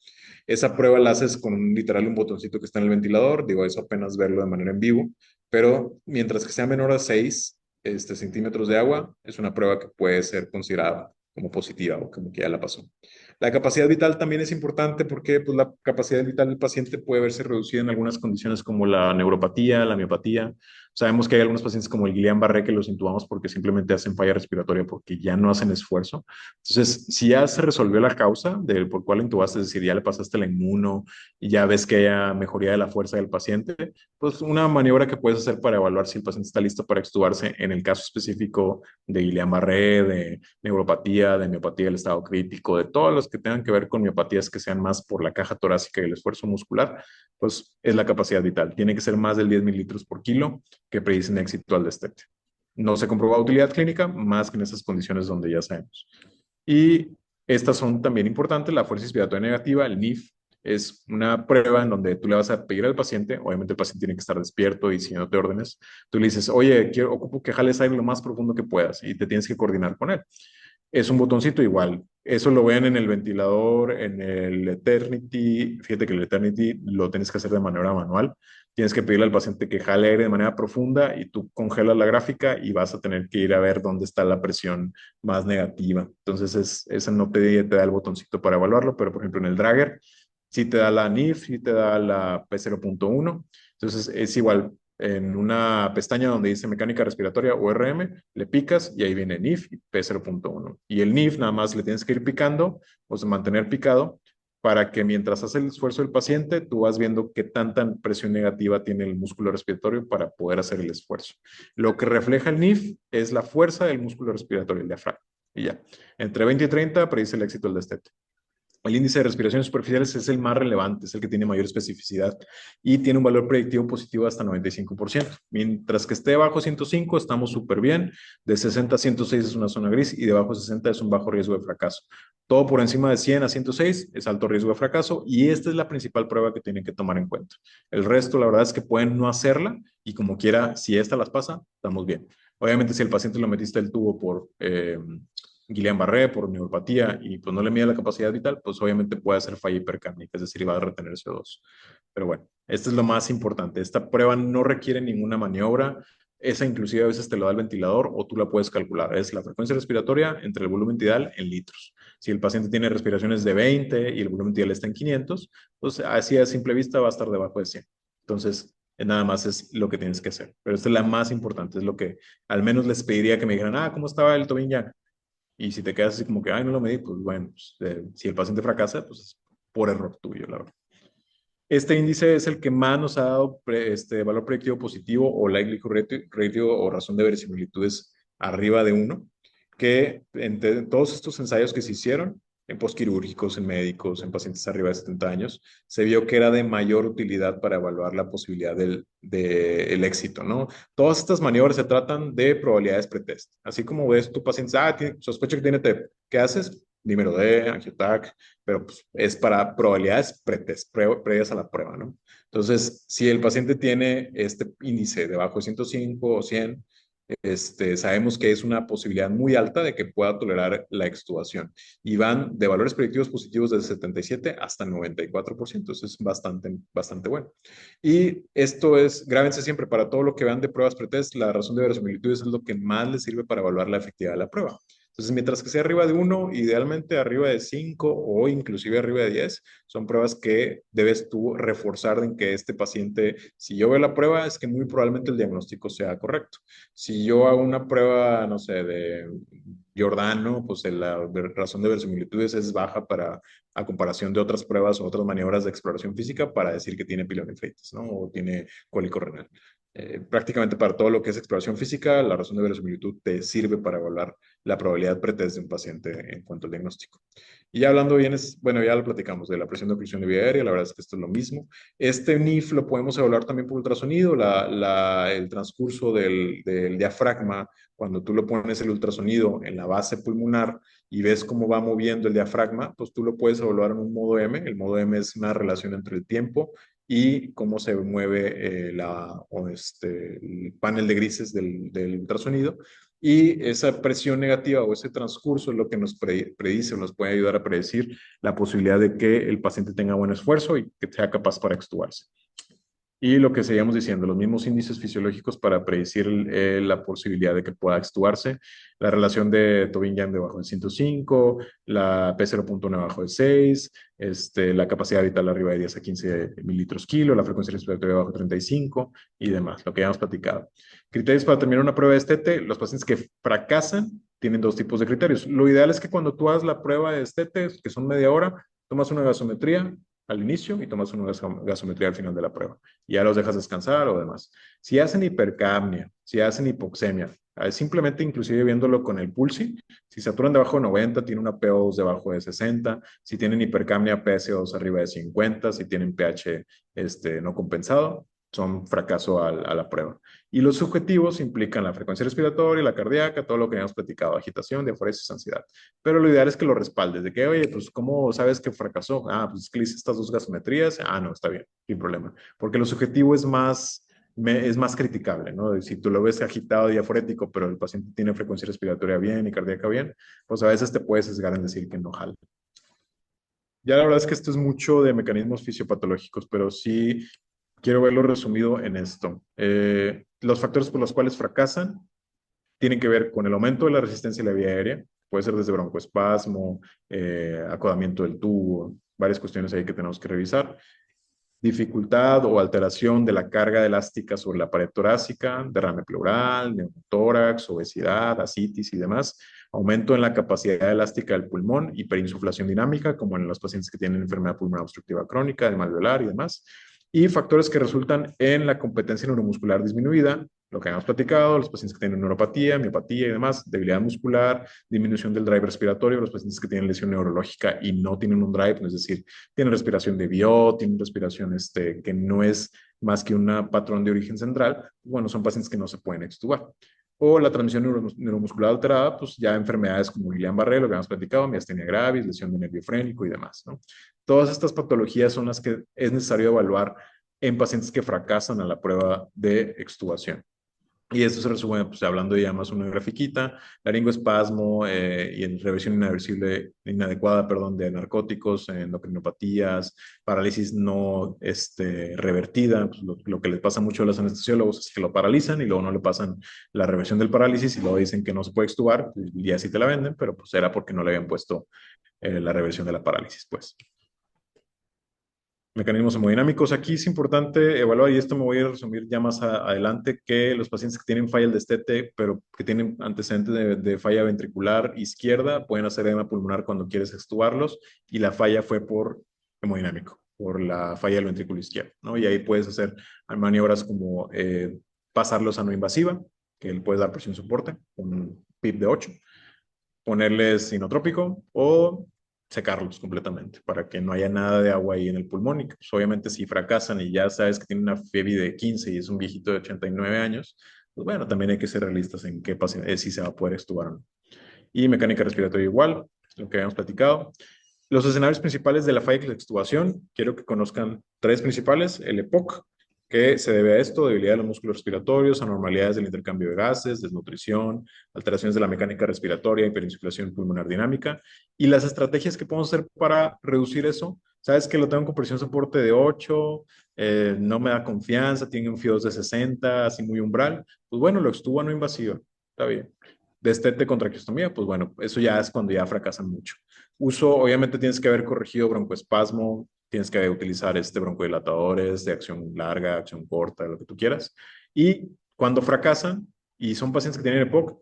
Esa prueba la haces con literal un botoncito que está en el ventilador. Digo, eso apenas verlo de manera en vivo. Pero mientras que sea menor a 6 centímetros de agua, es una prueba que puede ser considerada como positiva o como que ya la pasó. La capacidad vital también es importante porque pues, la capacidad vital del paciente puede verse reducida en algunas condiciones como la neuropatía, la miopatía. Sabemos que hay algunos pacientes como el Guillain-Barré que los intubamos porque simplemente hacen falla respiratoria porque ya no hacen esfuerzo. Entonces, si ya se resolvió la causa del por cuál intubaste, es decir, ya le pasaste la inmuno y ya ves que haya mejoría de la fuerza del paciente, pues una maniobra que puedes hacer para evaluar si el paciente está listo para extubarse en el caso específico de Guillain-Barré, de neuropatía, de miopatía del estado crítico, de todos los que tengan que ver con miopatías que sean más por la caja torácica y el esfuerzo muscular, pues es la capacidad vital. Tiene que ser más del 10 mililitros por kilo que predicen éxito al destete. No se comprobó utilidad clínica más que en esas condiciones donde ya sabemos. Y estas son también importantes, la fuerza inspiratoria negativa, el NIF, Es una prueba en donde tú le vas a pedir al paciente, obviamente el paciente tiene que estar despierto y siguiéndote órdenes, tú le dices, oye, ocupo que jales aire lo más profundo que puedas y te tienes que coordinar con él. Es un botoncito igual. Eso lo ven en el ventilador, en el Eternity. Fíjate que el Eternity lo tienes que hacer de manera manual. Tienes que pedirle al paciente que jale aire de manera profunda y tú congelas la gráfica y vas a tener que ir a ver dónde está la presión más negativa. Entonces, esa no te da el botoncito para evaluarlo, pero por ejemplo en el Dragger sí te da la NIF, sí te da la P0.1. Entonces, es igual en una pestaña donde dice mecánica respiratoria o RM, le picas y ahí viene NIF y P0.1. Y el NIF nada más le tienes que ir picando, o sea, mantener picado, para que mientras hace el esfuerzo del paciente, tú vas viendo qué tanta presión negativa tiene el músculo respiratorio para poder hacer el esfuerzo. Lo que refleja el NIF es la fuerza del músculo respiratorio, el diafragma. Y ya. Entre 20 y 30 predice el éxito del destete. El índice de respiraciones superficiales es el más relevante, es el que tiene mayor especificidad y tiene un valor predictivo positivo hasta 95%. Mientras que esté bajo 105 estamos súper bien, de 60 a 106 es una zona gris y debajo de 60 es un bajo riesgo de fracaso. Todo por encima de 100 a 106 es alto riesgo de fracaso y esta es la principal prueba que tienen que tomar en cuenta. El resto, la verdad es que pueden no hacerla y como quiera, si esta las pasa, estamos bien. Obviamente, si el paciente lo metiste el tubo por Guillain-Barré, por neuropatía, y pues no le mide la capacidad vital, pues obviamente puede hacer falla hipercápnica, es decir, va a retener CO2. Pero bueno, esto es lo más importante. Esta prueba no requiere ninguna maniobra. Esa inclusive a veces te lo da el ventilador o tú la puedes calcular. Es la frecuencia respiratoria entre el volumen tidal en litros. Si el paciente tiene respiraciones de 20 y el volumen tidal está en 500, pues así a simple vista va a estar debajo de 100. Entonces, nada más es lo que tienes que hacer. Pero esta es la más importante, es lo que al menos les pediría que me dijeran, ¿cómo estaba el Tobin Yang? Y si te quedas así como que, ay, no lo medí, pues bueno, pues, si el paciente fracasa, pues es por error tuyo, la verdad. Este índice es el que más nos ha dado valor predictivo positivo o likelihood ratio o razón de verosimilitudes arriba de uno, que en todos estos ensayos que se hicieron, en postquirúrgicos, en médicos, en pacientes arriba de 70 años, se vio que era de mayor utilidad para evaluar la posibilidad del éxito, ¿no? Todas estas maniobras se tratan de probabilidades pretest. Así como ves tu paciente, sospecha que tiene TEP, ¿qué haces? Dímelo de angiotac, pero pues, es para probabilidades previas a la prueba, ¿no? Entonces, si el paciente tiene este índice debajo de 105 o 100, sabemos que es una posibilidad muy alta de que pueda tolerar la extubación. Y van de valores predictivos positivos desde 77 hasta 94%. Eso es bastante, bastante bueno. Y esto es, grábense siempre, para todo lo que vean de pruebas pretest, la razón de verosimilitudes es lo que más les sirve para evaluar la efectividad de la prueba. Entonces, mientras que sea arriba de 1, idealmente arriba de 5 o inclusive arriba de 10, son pruebas que debes tú reforzar en que este paciente, si yo veo la prueba, es que muy probablemente el diagnóstico sea correcto. Si yo hago una prueba, no sé, de Giordano, pues la razón de verosimilitudes es baja a comparación de otras pruebas o otras maniobras de exploración física para decir que tiene pilonefritis, ¿no? O tiene cólico renal. Prácticamente para todo lo que es exploración física, la razón de verosimilitud te sirve para evaluar la probabilidad pretest de un paciente en cuanto al diagnóstico. Y ya hablando bien, bueno, ya lo platicamos de la presión de oclusión de vía aérea, la verdad es que esto es lo mismo. Este NIF lo podemos evaluar también por ultrasonido, el transcurso del diafragma, cuando tú lo pones el ultrasonido en la base pulmonar y ves cómo va moviendo el diafragma, pues tú lo puedes evaluar en un modo M. El modo M es una relación entre el tiempo y cómo se mueve el panel de grises del ultrasonido. Y esa presión negativa o ese transcurso es lo que nos predice o nos puede ayudar a predecir la posibilidad de que el paciente tenga buen esfuerzo y que sea capaz para extubarse. Y lo que seguíamos diciendo, los mismos índices fisiológicos para predecir la posibilidad de que pueda extubarse, la relación de Tobin-Yang debajo de 105, la P0.1 debajo de 6, la capacidad vital arriba de 10 a 15 mililitros kilo, la frecuencia respiratoria debajo de 35 y demás, lo que ya hemos platicado. Criterios para terminar una prueba de estete, los pacientes que fracasan tienen dos tipos de criterios. Lo ideal es que cuando tú hagas la prueba de estete, que son media hora, tomas una gasometría al inicio y tomas una gasometría al final de la prueba. Y ya los dejas descansar o demás. Si hacen hipercapnia, si hacen hipoxemia, simplemente inclusive viéndolo con el pulsi, si saturan debajo de 90, tiene una PO2 debajo de 60, si tienen hipercapnia, PSO2 arriba de 50, si tienen pH no compensado, son fracaso a la prueba. Y los subjetivos implican la frecuencia respiratoria, la cardíaca, todo lo que habíamos platicado, agitación, diaforesis, ansiedad. Pero lo ideal es que lo respaldes, de que, oye, pues, ¿cómo sabes que fracasó? Ah, pues es que le hice estas dos gasometrías. Ah, no, está bien, sin problema. Porque lo subjetivo es más criticable, ¿no? Si tú lo ves agitado, diaforético, pero el paciente tiene frecuencia respiratoria bien y cardíaca bien, pues a veces te puedes sesgar en decir que no jala. Ya la verdad es que esto es mucho de mecanismos fisiopatológicos, pero sí quiero verlo resumido en esto. Los factores por los cuales fracasan tienen que ver con el aumento de la resistencia a la vía aérea, puede ser desde broncoespasmo, acodamiento del tubo, varias cuestiones ahí que tenemos que revisar. Dificultad o alteración de la carga elástica sobre la pared torácica, derrame pleural, neumotórax, obesidad, ascitis y demás. Aumento en la capacidad elástica del pulmón, hiperinsuflación dinámica, como en los pacientes que tienen enfermedad pulmonar obstructiva crónica, edema alveolar y demás. Y factores que resultan en la competencia neuromuscular disminuida, lo que hemos platicado, los pacientes que tienen neuropatía, miopatía y demás, debilidad muscular, disminución del drive respiratorio, los pacientes que tienen lesión neurológica y no tienen un drive, es decir, tienen respiración de Biot, tienen respiración que no es más que un patrón de origen central, bueno, son pacientes que no se pueden extubar. O la transmisión neuromuscular alterada, pues ya enfermedades como Guillain-Barré, lo que hemos platicado, miastenia gravis, lesión de nervio frénico y demás, ¿no? Todas estas patologías son las que es necesario evaluar en pacientes que fracasan a la prueba de extubación. Y esto se resume, pues, hablando ya más una grafiquita, laringoespasmo y en reversión irreversible, inadecuada, perdón, de narcóticos, endocrinopatías, parálisis no revertida. Pues lo que les pasa mucho a los anestesiólogos es que lo paralizan y luego no le pasan la reversión del parálisis y luego dicen que no se puede extubar y así te la venden, pero pues era porque no le habían puesto la reversión de la parálisis, pues. Mecanismos hemodinámicos. Aquí es importante evaluar, y esto me voy a resumir ya más adelante, que los pacientes que tienen falla del destete, pero que tienen antecedentes de falla ventricular izquierda, pueden hacer edema pulmonar cuando quieres extubarlos, y la falla fue por hemodinámico, por la falla del ventrículo izquierdo, ¿no? Y ahí puedes hacer maniobras como pasarlos a no invasiva, que él puede dar presión soporte, con un PIP de 8, ponerles inotrópico o secarlos completamente para que no haya nada de agua ahí en el pulmón y que, pues, obviamente si fracasan y ya sabes que tiene una FEBI de 15 y es un viejito de 89 años, pues bueno, también hay que ser realistas en qué paciente, si se va a poder extubar o no. Y mecánica respiratoria igual, es lo que habíamos platicado. Los escenarios principales de la falla de extubación, quiero que conozcan tres principales: el EPOC, que se debe a esto: debilidad de los músculos respiratorios, anormalidades del intercambio de gases, desnutrición, alteraciones de la mecánica respiratoria, hiperinsuflación pulmonar dinámica. Y las estrategias que podemos hacer para reducir eso: sabes que lo tengo con presión soporte de 8, no me da confianza, tiene un FIO2 de 60, así muy umbral, pues bueno, lo extubo no invasiva, está bien. Destete con traqueostomía, pues bueno, eso ya es cuando ya fracasan mucho. Uso, obviamente tienes que haber corregido broncoespasmo, tienes que utilizar broncodilatadores de acción larga, acción corta, lo que tú quieras. Y cuando fracasan, y son pacientes que tienen EPOC,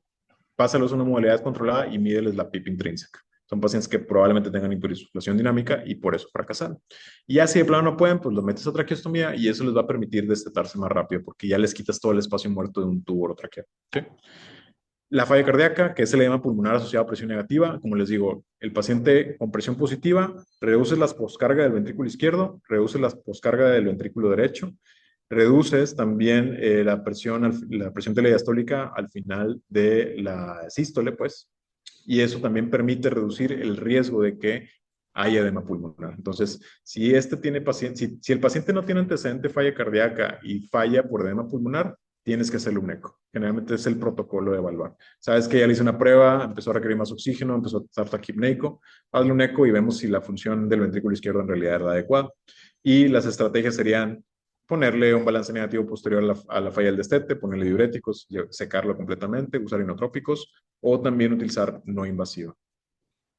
pásalos a una modalidad controlada y mídeles la PIP intrínseca. Son pacientes que probablemente tengan hiperinsuflación dinámica y por eso fracasaron. Y ya si de plano no pueden, pues los metes a traqueostomía y eso les va a permitir destetarse más rápido porque ya les quitas todo el espacio muerto de un tubo orotraqueal. ¿Sí? La falla cardíaca, que es el edema pulmonar asociado a presión negativa, como les digo, el paciente con presión positiva reduce la poscarga del ventrículo izquierdo, reduce la poscarga del ventrículo derecho, reduces también la presión telediastólica al final de la sístole, pues, y eso también permite reducir el riesgo de que haya edema pulmonar. Entonces, si el paciente no tiene antecedente de falla cardíaca y falla por edema pulmonar, tienes que hacerle un eco. Generalmente es el protocolo de evaluar. Sabes que ya le hice una prueba, empezó a requerir más oxígeno, empezó a estar taquipneico, hazle un eco y vemos si la función del ventrículo izquierdo en realidad era adecuada. Y las estrategias serían ponerle un balance negativo posterior a la falla del destete, ponerle diuréticos, secarlo completamente, usar inotrópicos o también utilizar no invasiva.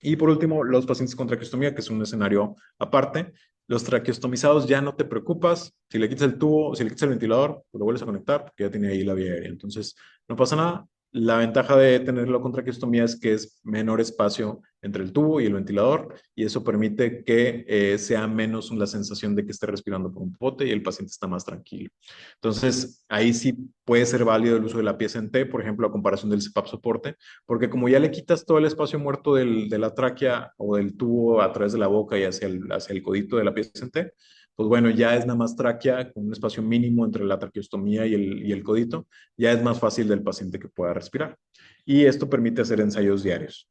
Y por último, los pacientes con traqueostomía, que es un escenario aparte. Los traqueostomizados ya no te preocupas. Si le quitas el tubo, si le quitas el ventilador, pues lo vuelves a conectar porque ya tiene ahí la vía aérea. Entonces, no pasa nada. La ventaja de tenerlo con traqueostomía es que es menor espacio entre el tubo y el ventilador y eso permite que sea menos la sensación de que esté respirando por un pote y el paciente está más tranquilo. Entonces, ahí sí puede ser válido el uso de la pieza en T, por ejemplo, a comparación del CPAP soporte, porque como ya le quitas todo el espacio muerto de la tráquea o del tubo a través de la boca y hacia el codito de la pieza en T, pues bueno, ya es nada más tráquea con un espacio mínimo entre la traqueostomía y el codito, ya es más fácil del paciente que pueda respirar. Y esto permite hacer ensayos diarios.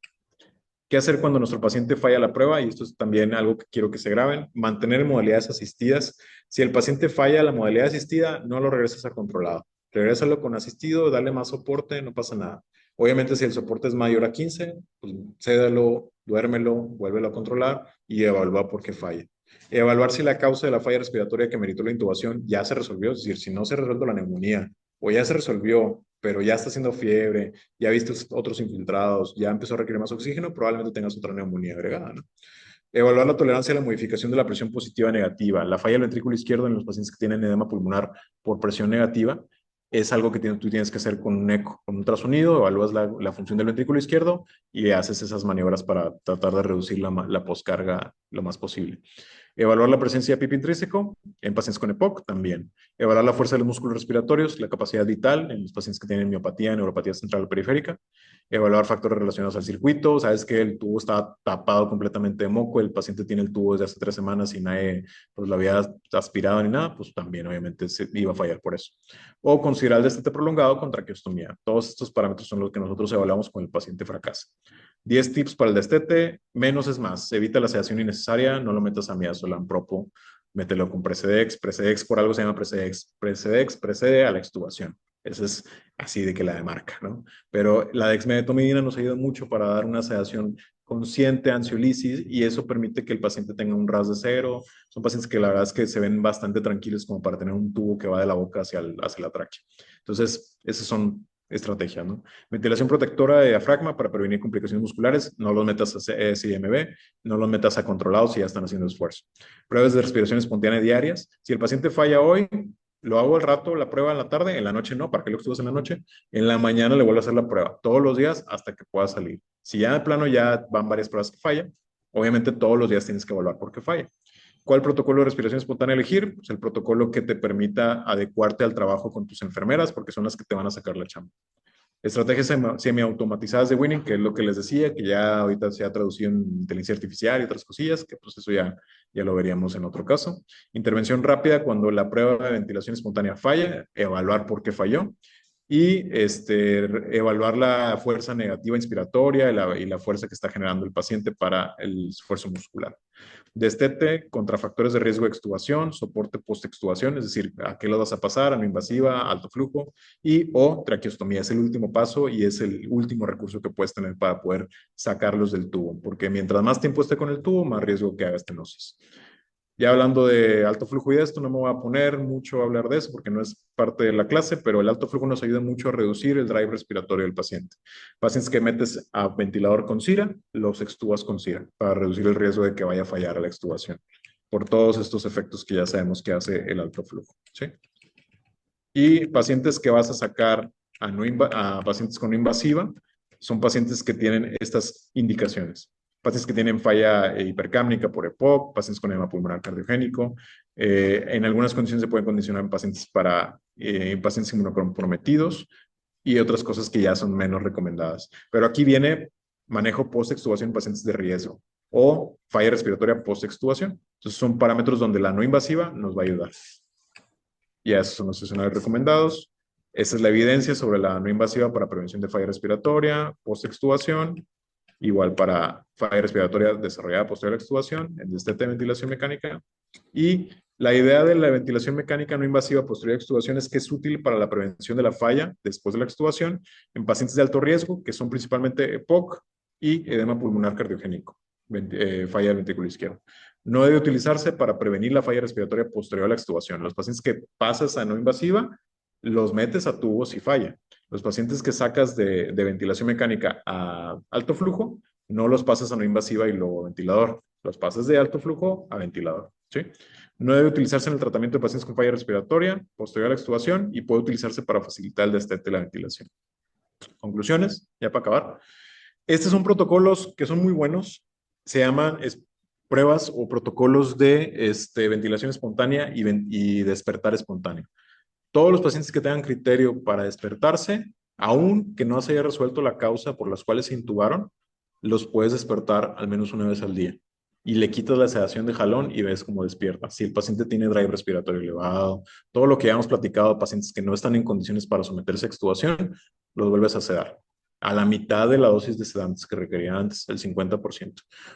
¿Qué hacer cuando nuestro paciente falla la prueba? Y esto es también algo que quiero que se graben. Mantener modalidades asistidas. Si el paciente falla la modalidad asistida, no lo regreses a controlado. Regrésalo con asistido, dale más soporte, no pasa nada. Obviamente, si el soporte es mayor a 15, pues cédalo, duérmelo, vuélvelo a controlar y evalúa por qué falla. Evaluar si la causa de la falla respiratoria que meritó la intubación ya se resolvió, es decir, si no se resuelve la neumonía o ya se resolvió, pero ya está haciendo fiebre, ya viste otros infiltrados, ya empezó a requerir más oxígeno, probablemente tengas otra neumonía agregada, ¿no? Evaluar la tolerancia a la modificación de la presión positiva negativa. La falla del ventrículo izquierdo en los pacientes que tienen edema pulmonar por presión negativa es algo que tú tienes que hacer con un eco, con un ultrasonido, evalúas la función del ventrículo izquierdo y haces esas maniobras para tratar de reducir la poscarga lo más posible. Evaluar la presencia de PIB intrínseco en pacientes con EPOC también. Evaluar la fuerza de los músculos respiratorios, la capacidad vital en los pacientes que tienen miopatía, neuropatía central o periférica. Evaluar factores relacionados al circuito. Sabes que el tubo está tapado completamente de moco, el paciente tiene el tubo desde hace 3 semanas y nadie pues, lo había aspirado ni nada, pues también obviamente se iba a fallar por eso. O considerar el destete prolongado con traqueostomía. Todos estos parámetros son los que nosotros evaluamos con el paciente fracasa. 10 tips para el destete, menos es más. Evita la sedación innecesaria, no lo metas a midazolam propo, mételo con Precedex. Precedex por algo se llama Precedex. Precedex precede a la extubación. Esa es así de que la demarca, ¿no? Pero la dexmedetomidina nos ayuda mucho para dar una sedación consciente, ansiolisis, y eso permite que el paciente tenga un RAS de 0. Son pacientes que la verdad es que se ven bastante tranquilos como para tener un tubo que va de la boca hacia la tráquea. Entonces, esas son estrategias, ¿no? Ventilación protectora de diafragma para prevenir complicaciones musculares. No los metas a CIMB, no los metas a controlados si ya están haciendo esfuerzo. Pruebas de respiración espontánea diarias. Si el paciente falla hoy, lo hago al rato, la prueba en la tarde, en la noche no, para que lo estudies en la noche. En la mañana le vuelvo a hacer la prueba, todos los días hasta que pueda salir. Si ya de plano ya van varias pruebas que fallan, obviamente todos los días tienes que evaluar por qué falla. ¿Cuál protocolo de respiración espontánea elegir? Pues el protocolo que te permita adecuarte al trabajo con tus enfermeras, porque son las que te van a sacar la chamba. Estrategias semiautomatizadas de Winning, que es lo que les decía, que ya ahorita se ha traducido en inteligencia artificial y otras cosillas, que pues eso ya lo veríamos en otro caso. Intervención rápida cuando la prueba de ventilación espontánea falla, evaluar por qué falló. Y evaluar la fuerza negativa inspiratoria y la fuerza que está generando el paciente para el esfuerzo muscular. Destete contra factores de riesgo de extubación, soporte post-extubación, es decir, a qué lo vas a pasar, a no invasiva, alto flujo, y o traqueostomía. Es el último paso y es el último recurso que puedes tener para poder sacarlos del tubo, porque mientras más tiempo esté con el tubo, más riesgo que haga estenosis. Ya hablando de alto flujo y de esto, no me voy a poner mucho a hablar de eso porque no es parte de la clase, pero el alto flujo nos ayuda mucho a reducir el drive respiratorio del paciente. Pacientes que metes a ventilador con CIRA, los extubas con CIRA para reducir el riesgo de que vaya a fallar a la extubación por todos estos efectos que ya sabemos que hace el alto flujo. ¿Sí? Y pacientes que vas a sacar a pacientes con no invasiva son pacientes que tienen estas indicaciones. Pacientes que tienen falla hipercámnica por EPOC, pacientes con edema pulmonar cardiogénico. En algunas condiciones se pueden condicionar en pacientes pacientes inmunocomprometidos y otras cosas que ya son menos recomendadas. Pero aquí viene manejo post-extubación en pacientes de riesgo o falla respiratoria post-extubación. Entonces son parámetros donde la no invasiva nos va a ayudar. Y esos son los escenarios recomendados. Esta es la evidencia sobre la no invasiva para prevención de falla respiratoria, post-extubación, igual para falla respiratoria desarrollada posterior a la extubación, en destete de ventilación mecánica. Y la idea de la ventilación mecánica no invasiva posterior a la extubación es que es útil para la prevención de la falla después de la extubación en pacientes de alto riesgo, que son principalmente EPOC y edema pulmonar cardiogénico, falla del ventrículo izquierdo. No debe utilizarse para prevenir la falla respiratoria posterior a la extubación. Los pacientes que pasas a no invasiva, los metes a tubos y falla. Los pacientes que sacas de ventilación mecánica a alto flujo, no los pasas a no invasiva y luego ventilador. Los pasas de alto flujo a ventilador. ¿Sí? No debe utilizarse en el tratamiento de pacientes con falla respiratoria posterior a la extubación y puede utilizarse para facilitar el destete de la ventilación. Conclusiones, ya para acabar. Estos son protocolos que son muy buenos. Se llaman pruebas o protocolos de ventilación espontánea y despertar espontáneo. Todos los pacientes que tengan criterio para despertarse, aun que no se haya resuelto la causa por las cuales se intubaron, los puedes despertar al menos una vez al día. y le quitas la sedación de jalón y ves cómo despierta. Si el paciente tiene drive respiratorio elevado, todo lo que ya hemos platicado de pacientes que no están en condiciones para someterse a extubación, los vuelves a sedar a la mitad de la dosis de sedantes que requería antes, el 50%.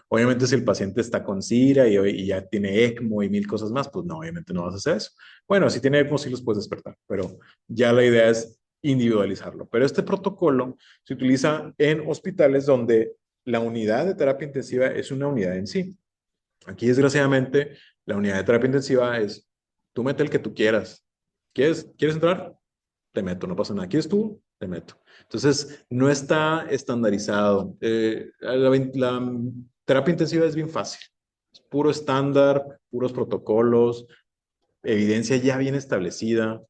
Obviamente, si el paciente está con SIRA y ya tiene ECMO y mil cosas más, pues no, obviamente no vas a hacer eso. Bueno, si tiene ECMO, sí los puedes despertar, pero ya la idea es individualizarlo. Pero este protocolo se utiliza en hospitales donde la unidad de terapia intensiva es una unidad en sí. Aquí, desgraciadamente, la unidad de terapia intensiva es, tú mete el que tú quieras. ¿Quieres entrar? Te meto, no pasa nada. ¿Quieres tú? Te meto. Entonces, no está estandarizado. La terapia intensiva es bien fácil. Es puro estándar, puros protocolos, evidencia ya bien establecida.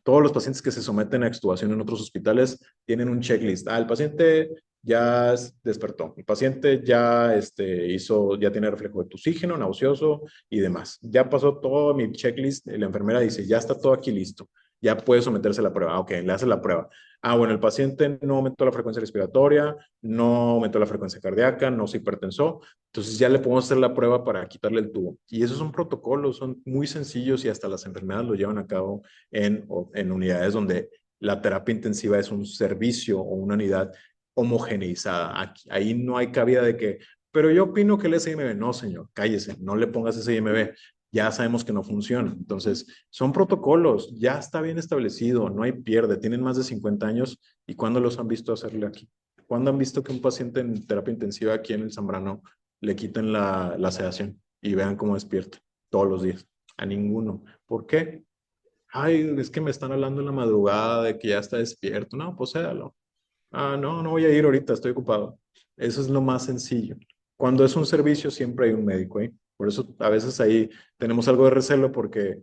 Todos los pacientes que se someten a extubación en otros hospitales tienen un checklist. El paciente ya despertó, el paciente ya ya tiene reflejo de oxígeno, nauseoso y demás. Ya pasó todo mi checklist, la enfermera dice, ya está todo aquí listo, ya puede someterse a la prueba. Ok, le hace la prueba. Bueno, el paciente no aumentó la frecuencia respiratoria, no aumentó la frecuencia cardíaca, no se hipertensó, entonces ya le podemos hacer la prueba para quitarle el tubo. Y esos son protocolos, son muy sencillos y hasta las enfermedades lo llevan a cabo en unidades donde la terapia intensiva es un servicio o una unidad homogeneizada. Aquí, ahí no hay cabida de que, pero yo opino que el SIMB, no señor, cállese, no le pongas SIMB, ya sabemos que no funciona. Entonces, son protocolos, ya está bien establecido, no hay pierde, tienen más de 50 años y ¿cuándo los han visto hacerle aquí? ¿Cuándo han visto que un paciente en terapia intensiva aquí en el Zambrano le quiten la sedación y vean cómo despierta todos los días? A ninguno. ¿Por qué? Es que me están hablando en la madrugada de que ya está despierto. No, pues sédalo. No, no voy a ir ahorita, estoy ocupado. Eso es lo más sencillo. Cuando es un servicio, siempre hay un médico ahí. Por eso a veces ahí tenemos algo de recelo porque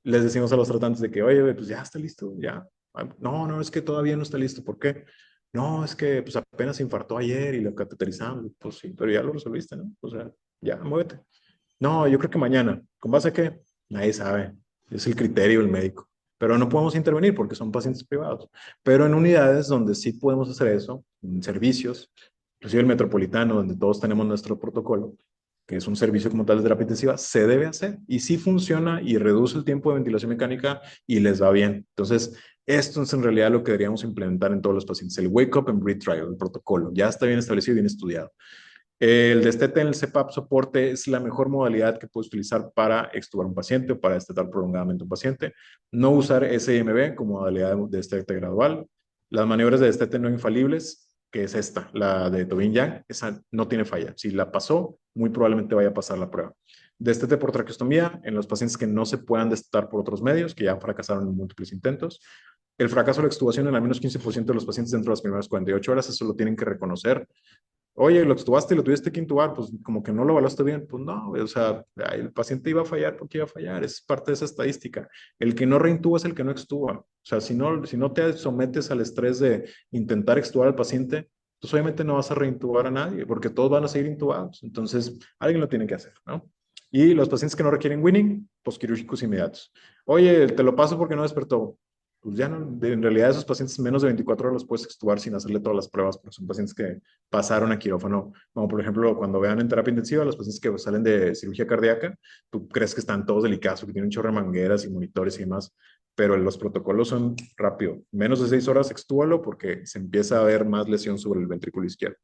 les decimos a los tratantes de que, oye, pues ya está listo, ya. No, no, es que todavía no está listo. ¿Por qué? No, es que pues apenas se infartó ayer y lo cateterizamos. Pues sí, pero ya lo resolviste, ¿no? O sea, ya, muévete. No, yo creo que mañana. ¿Con base a qué? Nadie sabe. Es el criterio del médico. Pero no podemos intervenir porque son pacientes privados. Pero en unidades donde sí podemos hacer eso, en servicios, inclusive el metropolitano, donde todos tenemos nuestro protocolo, que es un servicio como tal de terapia intensiva, se debe hacer. Y sí funciona y reduce el tiempo de ventilación mecánica y les va bien. Entonces, esto es en realidad lo que deberíamos implementar en todos los pacientes. El Wake Up and Breathe Trial, el protocolo, ya está bien establecido y bien estudiado. El destete en el CPAP soporte es la mejor modalidad que puedes utilizar para extubar un paciente o para destetar prolongadamente un paciente. No usar SIMB como modalidad de destete gradual. Las maniobras de destete no infalibles, que es esta, la de Tobin Yang, esa no tiene falla. Si la pasó, muy probablemente vaya a pasar la prueba. Destete por traqueostomía en los pacientes que no se puedan destetar por otros medios, que ya fracasaron en múltiples intentos. El fracaso de la extubación en al menos 15% de los pacientes dentro de las primeras 48 horas, eso lo tienen que reconocer. Oye, lo extubaste y lo tuviste que intubar, pues como que no lo evaluaste bien. Pues no, o sea, el paciente iba a fallar porque iba a fallar, es parte de esa estadística. El que no reintuba es el que no extuba. O sea, si no te sometes al estrés de intentar extubar al paciente, pues obviamente no vas a reintubar a nadie, porque todos van a seguir intubados. Entonces, alguien lo tiene que hacer, ¿no? Y los pacientes que no requieren winning, posquirúrgicos inmediatos. Oye, te lo paso porque no despertó. Pues ya no, en realidad esos pacientes menos de 24 horas los puedes extubar sin hacerle todas las pruebas, porque son pacientes que pasaron a quirófano, como por ejemplo cuando vean en terapia intensiva los pacientes que salen de cirugía cardíaca, tú crees que están todos delicados, que tienen un chorro de mangueras y monitores y demás, pero los protocolos son rápido, menos de 6 horas extúbalo porque se empieza a ver más lesión sobre el ventrículo izquierdo.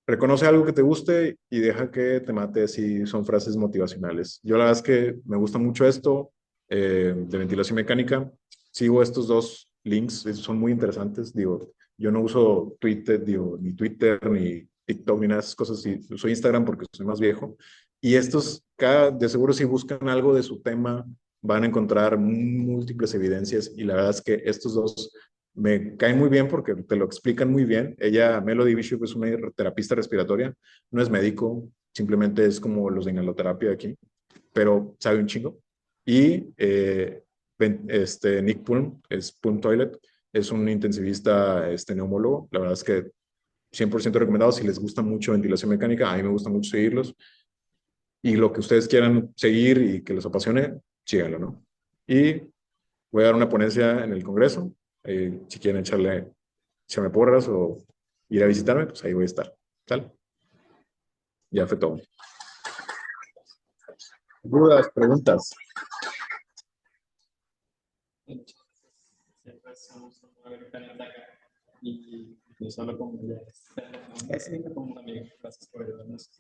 Reconoce algo que te guste y deja que te mate si son frases motivacionales. Yo la verdad es que me gusta mucho esto de ventilación mecánica. Sigo estos dos links, son muy interesantes. Digo, yo no uso Twitter, digo, ni Twitter, ni TikTok, ni nada de esas cosas. Sí, uso Instagram porque soy más viejo. Y estos, de seguro si buscan algo de su tema, van a encontrar múltiples evidencias. Y la verdad es que estos dos me cae muy bien porque te lo explican muy bien. Ella, Melody Bishop, es una terapista respiratoria, no es médico, simplemente es como los de inhaloterapia de aquí, pero sabe un chingo. Y Nick Pulm, es Pulm Toilet, es un intensivista neumólogo. La verdad es que 100% recomendado si les gusta mucho ventilación mecánica. A mí me gusta mucho seguirlos. Y lo que ustedes quieran seguir y que les apasione, síganlo, ¿no? Y voy a dar una ponencia en el Congreso. Si quieren echarme porras o ir a visitarme, pues ahí voy a estar. ¿Tal? Ya fue todo. ¿Dudas, preguntas? Siempre es un gusto poder tenerte acá y no solo como ya como un amigo. Gracias por ayudarnos.